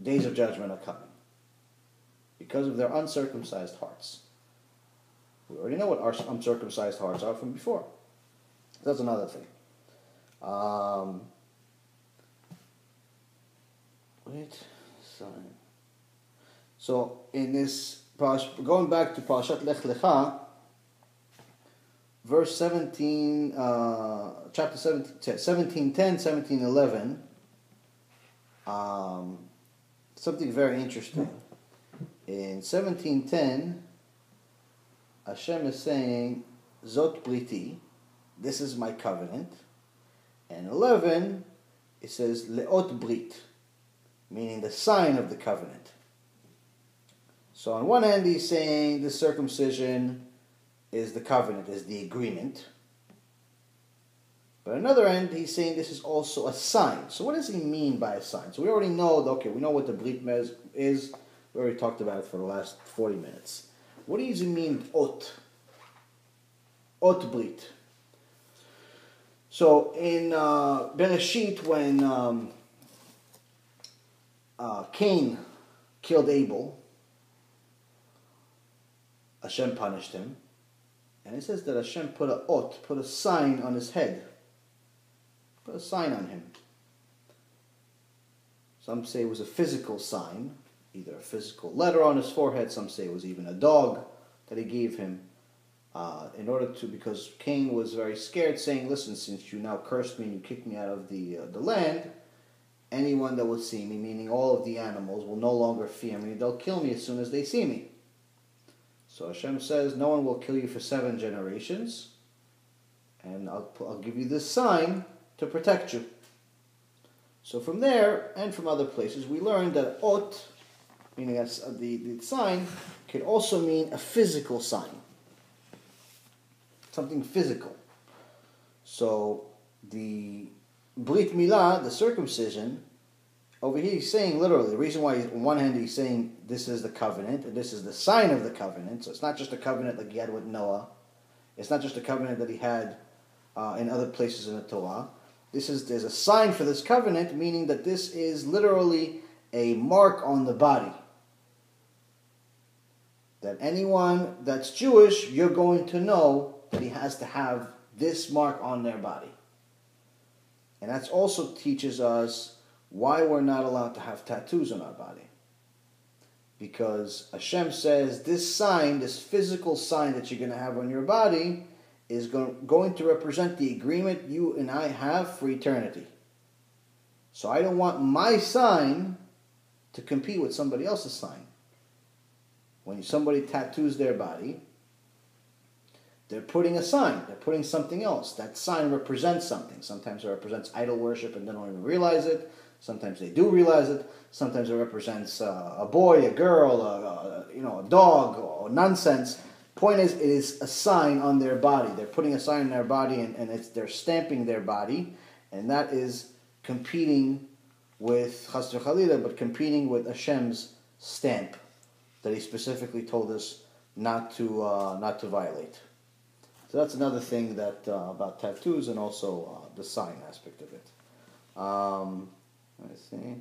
days of judgment are coming. Because of their uncircumcised hearts. We already know what our uncircumcised hearts are from before. That's another thing. So in this, going back to Parashat Lech Lecha, verse 17, chapter 17:10, 17:11, something very interesting. In 17:10, Hashem is saying, Zot Briti, this is my covenant. And 11, it says, Leot Brit, meaning the sign of the covenant. So on one hand, he's saying the circumcision is the covenant, is the agreement. But on another end, he's saying this is also a sign. So what does he mean by a sign? So we already know, we know what the Brit Milah is. We already talked about it for the last 40 minutes. What does he mean, ot? Ot Brit. So in Bereshit, when Cain killed Abel, Hashem punished him. And it says that Hashem put a sign on his head. Put a sign on him. Some say it was a physical sign, either a physical letter on his forehead. Some say it was even a dog that he gave him. Because Cain was very scared, saying, listen, since you now cursed me and you kicked me out of the land, anyone that will see me, meaning all of the animals, will no longer fear me. They'll kill me as soon as they see me. So Hashem says, no one will kill you for 7 generations, and I'll give you this sign to protect you. So from there, and from other places, we learned that ot, meaning that's the sign, can also mean a physical sign. Something physical. So the Brit Milah, the circumcision, over here he's saying literally, the reason why on one hand he's saying this is the covenant, and this is the sign of the covenant, so it's not just a covenant like he had with Noah, it's not just a covenant that he had in other places in the Torah. There's a sign for this covenant, meaning that this is literally a mark on the body. That anyone that's Jewish, you're going to know that he has to have this mark on their body. And that also teaches us why we're not allowed to have tattoos on our body. Because Hashem says this sign, this physical sign that you're going to have on your body, is going to represent the agreement you and I have for eternity. So I don't want my sign to compete with somebody else's sign. When somebody tattoos their body, they're putting a sign. They're putting something else. That sign represents something. Sometimes it represents idol worship and they don't even realize it. Sometimes they do realize it. Sometimes it represents a boy, a girl, a dog, or nonsense. Point is, it is a sign on their body. They're putting a sign on their body, and they're stamping their body, and that is competing with Chas v'Chalila, but competing with Hashem's stamp that He specifically told us not to violate. So that's another thing that about tattoos, and also the sign aspect of it. Let's see.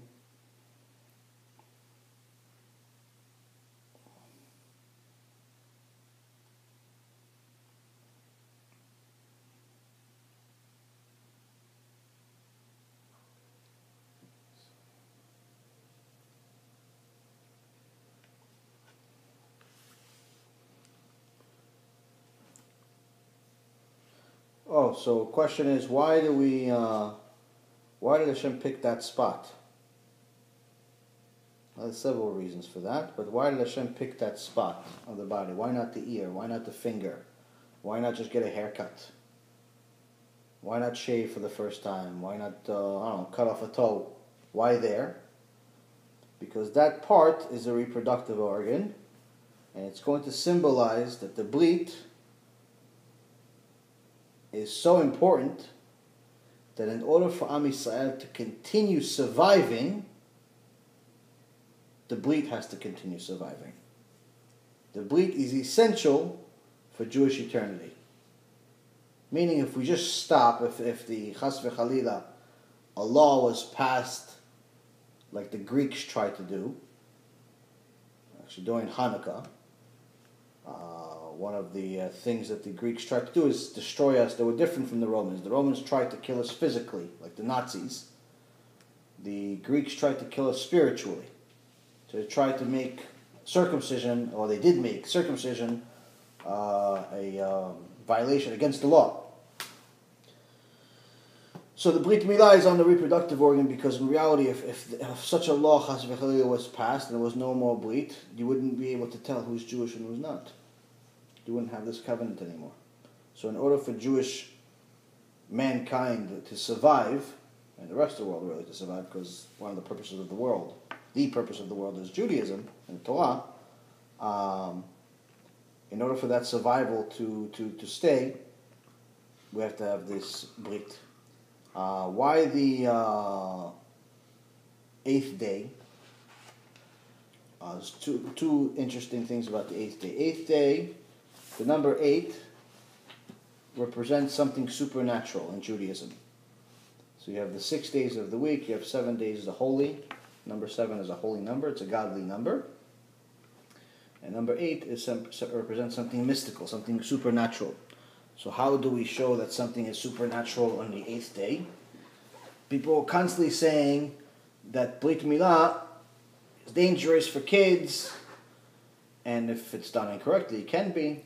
Oh, so question is, why did Hashem pick that spot? Well, there's several reasons for that, but why did Hashem pick that spot of the body? Why not the ear? Why not the finger? Why not just get a haircut? Why not shave for the first time? Why not, cut off a toe? Why there? Because that part is a reproductive organ, and it's going to symbolize that the brit is so important that in order for Am Yisrael to continue surviving, the Brit has to continue surviving. The Brit is essential for Jewish eternity. Meaning if we just stop, if the Chas v'Chalila, a law was passed like the Greeks tried to do, actually during Hanukkah, one of the things that the Greeks tried to do is destroy us. They were different from the Romans. The Romans tried to kill us physically, like the Nazis. The Greeks tried to kill us spiritually. So they tried to make circumcision, or they did make circumcision, a violation against the law. So the Brit Milah is on the reproductive organ, because in reality, if such a law, Chas v'Chalila, was passed and there was no more Brit, you wouldn't be able to tell who's Jewish and who's not. You wouldn't have this covenant anymore. So in order for Jewish mankind to survive, and the rest of the world really to survive, because one of the purposes of the world, the purpose of the world is Judaism and Torah, in order for that survival to stay, we have to have this Brit. Why the 8th day? There's two interesting things about the 8th day. 8th day, the number 8 represents something supernatural in Judaism. So you have the 6 days of the week, you have 7 days as a holy. Number 7 is a holy number, it's a godly number. And number 8 represents something mystical, something supernatural. So how do we show that something is supernatural on the 8th day? People are constantly saying that Brit Milah is dangerous for kids, and if it's done incorrectly, it can be.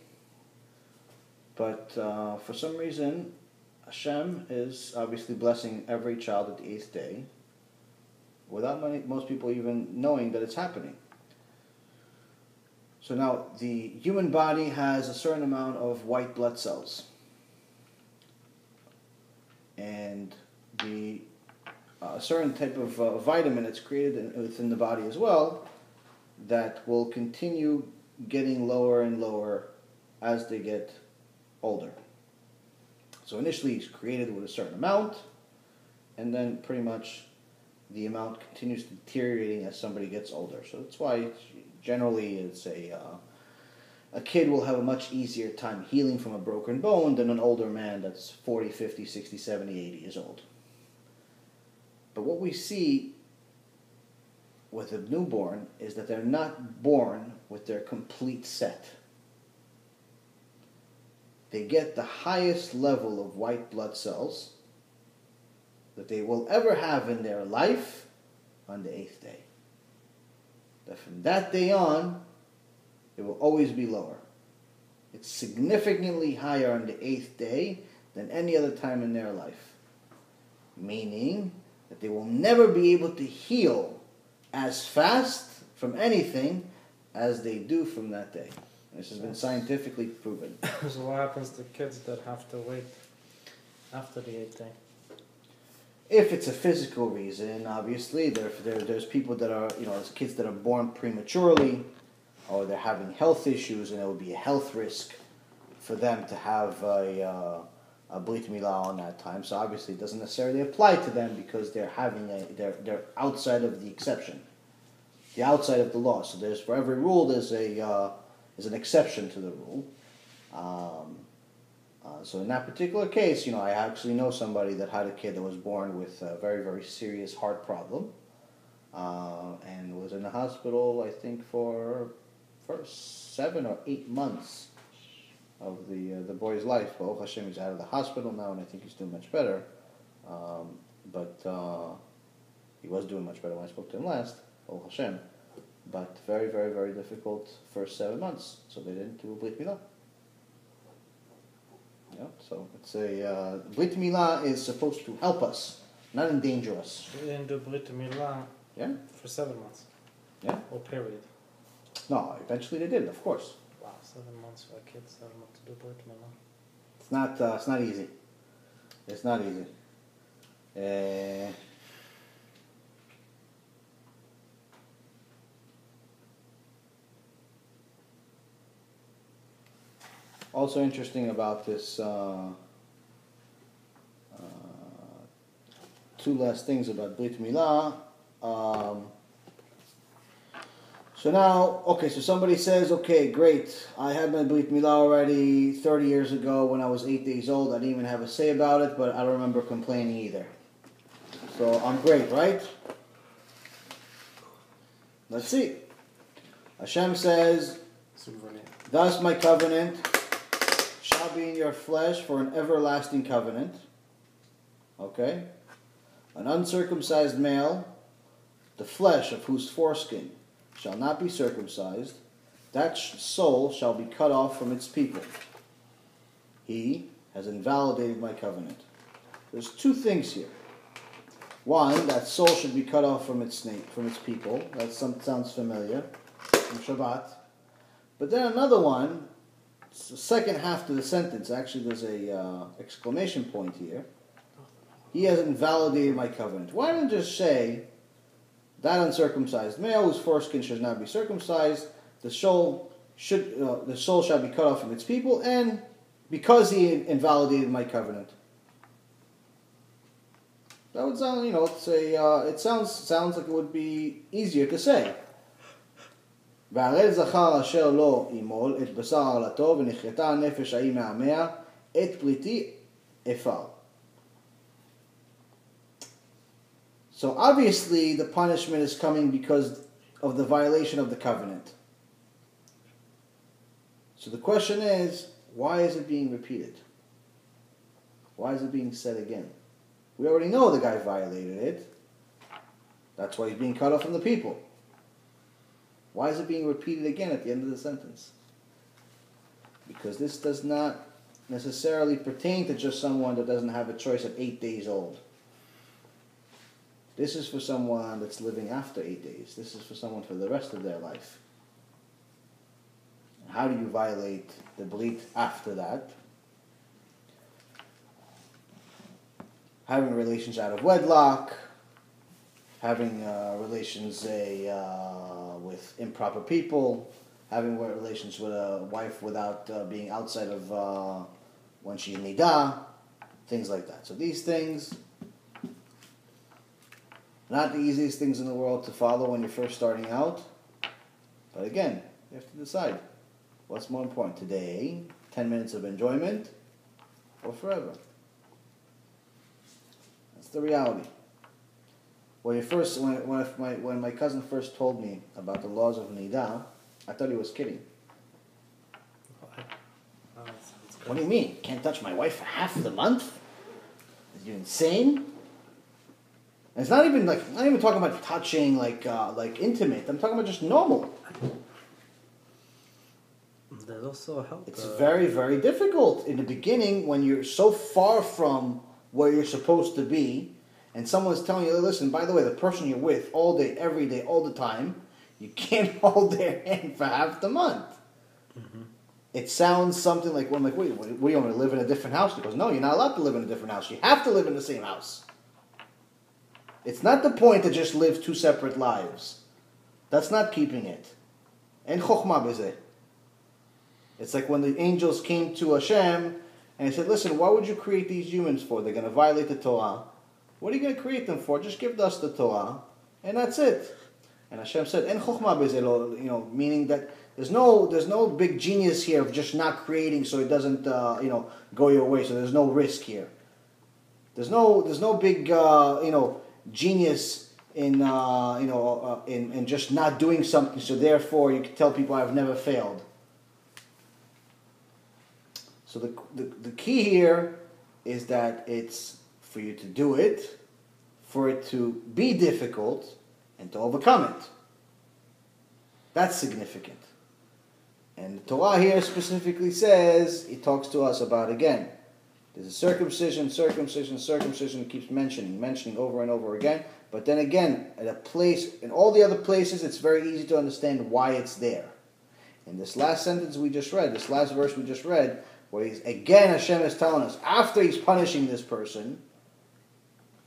But for some reason, Hashem is obviously blessing every child at the 8th day, without most people even knowing that it's happening. So now the human body has a certain amount of white blood cells. And a certain type of vitamin that's created within the body as well that will continue getting lower and lower as they get older. So initially it's created with a certain amount, and then pretty much the amount continues deteriorating as somebody gets older. So that's why generally it's a kid will have a much easier time healing from a broken bone than an older man that's 40, 50, 60, 70, 80 years old. But what we see with a newborn is that they're not born with their complete set. They get the highest level of white blood cells that they will ever have in their life on the 8th day. That from that day on, it will always be lower. It's significantly higher on the 8th day than any other time in their life. Meaning that they will never be able to heal as fast from anything as they do from that day. This has been scientifically proven. So what happens to kids that have to wait after the 8th day? If it's a physical reason, obviously, there's people that are, there's kids that are born prematurely, or they're having health issues, and it would be a health risk for them to have a Brit Milah on that time. So obviously it doesn't necessarily apply to them because they're outside of the exception, the outside of the law. So there's, for every rule, there's an exception to the rule. So in that particular case, I actually know somebody that had a kid that was born with a very, very serious heart problem, and was in the hospital, I think, for 7 or 8 months of the boy's life. But HaShem, he's out of the hospital now, and I think he's doing much better. But he was doing much better when I spoke to him last, HaShem. But very, very, very difficult first 7 months, so they didn't do a Brit Milah. Yeah, so it's Brit Milah is supposed to help us, not endanger us. We didn't do Brit Milah for 7 months. Yeah. Or period. No, eventually they did, of course. Wow, 7 months for a kid, 7 months to do Brit Milah. It's not easy. It's not easy. Also interesting about this, two last things about Brit Milah. So now, so somebody says, okay, great, I had my Brit Milah already 30 years ago when I was 8 days old. I didn't even have a say about it, but I don't remember complaining either. So I'm great, right? Let's see. HaShem says, thus my covenant shall be in your flesh for an everlasting covenant. Okay? An uncircumcised male, the flesh of whose foreskin shall not be circumcised, that soul shall be cut off from its people. He has invalidated my covenant. There's two things here. One, that soul should be cut off from its people. That sounds familiar from Shabbat. But then another one, it's the second half to the sentence. Actually, there's a exclamation point here. He has invalidated my covenant. Why don't you just say that uncircumcised male whose foreskin should not be circumcised, the soul shall be cut off from its people, and because he invalidated my covenant. That would sound, it sounds like it would be easier to say. והערל זכר אשר לא ימול את בשר ערלתו ונכרתה הנפש ההיא מעמיה את פריתי אפר. So obviously the punishment is coming because of the violation of the covenant. So the question is, why is it being repeated? Why is it being said again? We already know the guy violated it. That's why he's being cut off from the people. Why is it being repeated again at the end of the sentence? Because this does not necessarily pertain to just someone that doesn't have a choice at 8 days old. This is for someone that's living after 8 days. This is for someone for the rest of their life. How do you violate the Brit after that? Having relations out of wedlock, having relations, say, with improper people, having relations with a wife without being outside of when she's nidah, things like that. So these things, not the easiest things in the world to follow when you're first starting out. But again, you have to decide what's more important today, 10 minutes of enjoyment, or forever. That's the reality. When my cousin first told me about the laws of nidah, I thought he was kidding. What do you mean? Can't touch my wife for half the month? Are you insane? And it's not even talking about touching like intimate. I'm talking about just normal. There's also a help. It's very, very difficult in the beginning when you're so far from where you're supposed to be, and someone's telling you, listen, by the way, the person you're with all day, every day, all the time, you can't hold their hand for half the month. Mm-hmm. It sounds something like, well, I'm like, wait, we only live in a different house? He goes, no, you're not allowed to live in a different house. You have to live in the same house. It's not the point to just live two separate lives. That's not keeping it. En chokhmah bezeh. It's like when the angels came to HaShem and he said, listen, why would you create these humans for? They're going to violate the Torah. What are you going to create them for? Just give us the Torah, and that's it. And HaShem said, En chokhmah bezeh, meaning that there's no big genius here of just not creating so it doesn't go your way. So there's no risk here. There's no big genius in just not doing something. So therefore you can tell people I've never failed. So the key here is that it's for you to do it, for it to be difficult, and to overcome it. That's significant. And the Torah here specifically says, it talks to us about, again, there's a circumcision, it keeps mentioning over and over again. But then again, at a place, in all the other places, it's very easy to understand why it's there. In this last sentence we just read, this last verse we just read, where Hashem is telling us, after he's punishing this person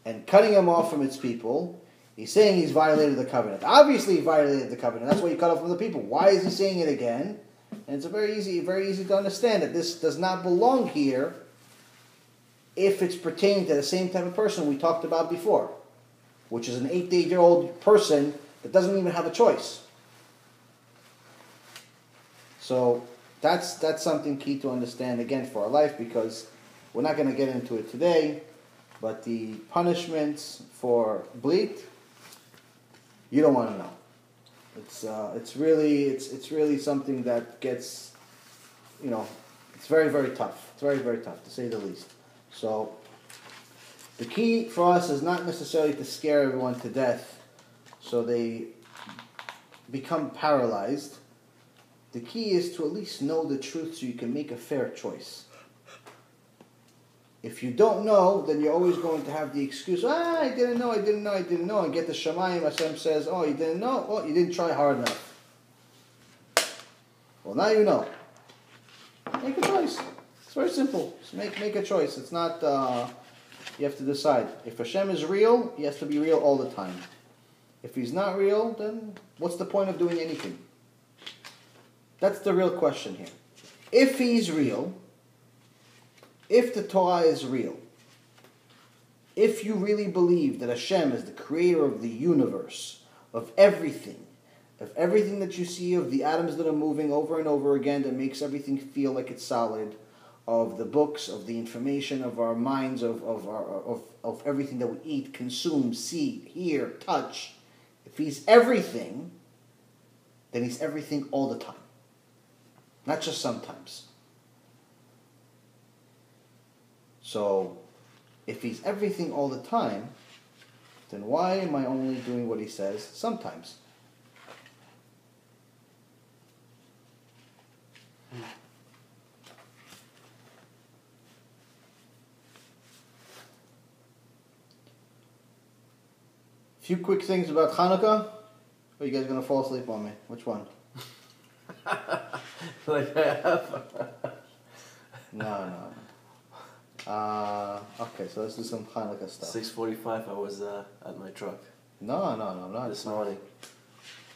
and cutting him off from its people, he's saying he's violated the covenant. Obviously he violated the covenant. That's why he cut off from the people. Why is he saying it again? And it's very easy to understand that this does not belong here if it's pertaining to the same type of person we talked about before, which is an 8-year-old person that doesn't even have a choice. So that's something key to understand, again, for our life, because we're not going to get into it today, but the punishments for Brit, you don't want to know. It's really something that gets, it's very, very tough. It's very, very tough, to say the least. So the key for us is not necessarily to scare everyone to death so they become paralyzed. The key is to at least know the truth so you can make a fair choice. If you don't know, then you're always going to have the excuse, I didn't know, and get the Shamayim. Hashem says, you didn't know? Well, you didn't try hard enough. Well, now you know. Make a choice. It's very simple. Just make a choice. It's not, you have to decide. If Hashem is real, he has to be real all the time. If he's not real, then what's the point of doing anything? That's the real question here. If he's real, if the Torah is real, if you really believe that Hashem is the creator of the universe, of everything that you see, of the atoms that are moving over and over again that makes everything feel like it's solid, of the books, of the information, of our minds, of everything that we eat, consume, see, hear, touch, if he's everything, then he's everything all the time. Not just sometimes. So, if he's everything all the time, then why am I only doing what he says sometimes? Few quick things about Hanukkah. Or are you guys going to fall asleep on me? Which one? like I have. No. Okay, so let's do some Hanukkah stuff. 6:45. I was at my truck No, I'm not. this morning.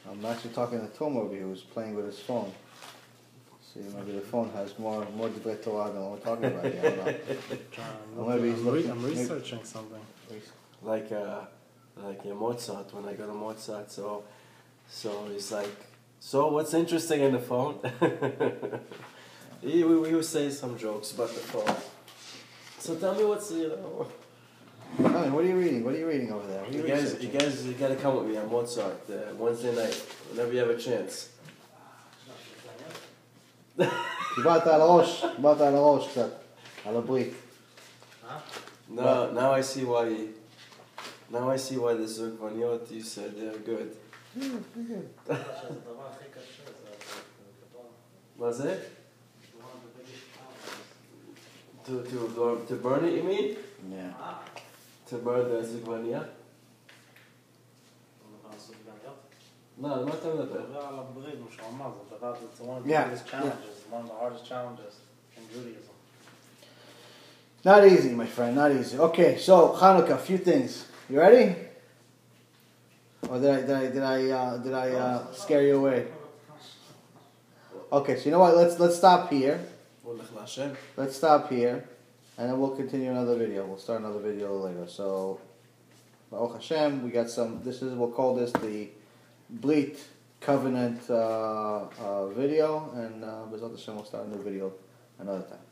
I'm actually talking to Tom over here who's playing with his phone. See, maybe the phone has more Brit Torah than what we're talking about here. I don't know. I'm researching something. Like Mozart, when I go to Mozart, so it's like, so what's interesting in the phone? we will say some jokes about the phone. So tell me what's, I mean, what are you reading? What are you reading over there? you guys gotta come with me on Mozart Wednesday night, whenever you have a chance. קיבלת על הראש קצת, על הברית. Now I see why. Now I see why the zurkvaniot you said they're good. What's it? To burn it, you mean? Yeah. To burn the zurkvania? No, I'm not talking about that. It's one of the Yeah, biggest challenges, one of the hardest challenges in Judaism. Not easy, my friend, not easy. Okay, so Hanukkah, a few things. You ready? Or did I scare you away? Okay, so you know what? Let's stop here. Let's stop here, and then we'll continue another video. We'll start another video later. So, HaShem, we got some. We'll call this the Brit Covenant video, and B'ezrat Hashem, we'll start a new video another time.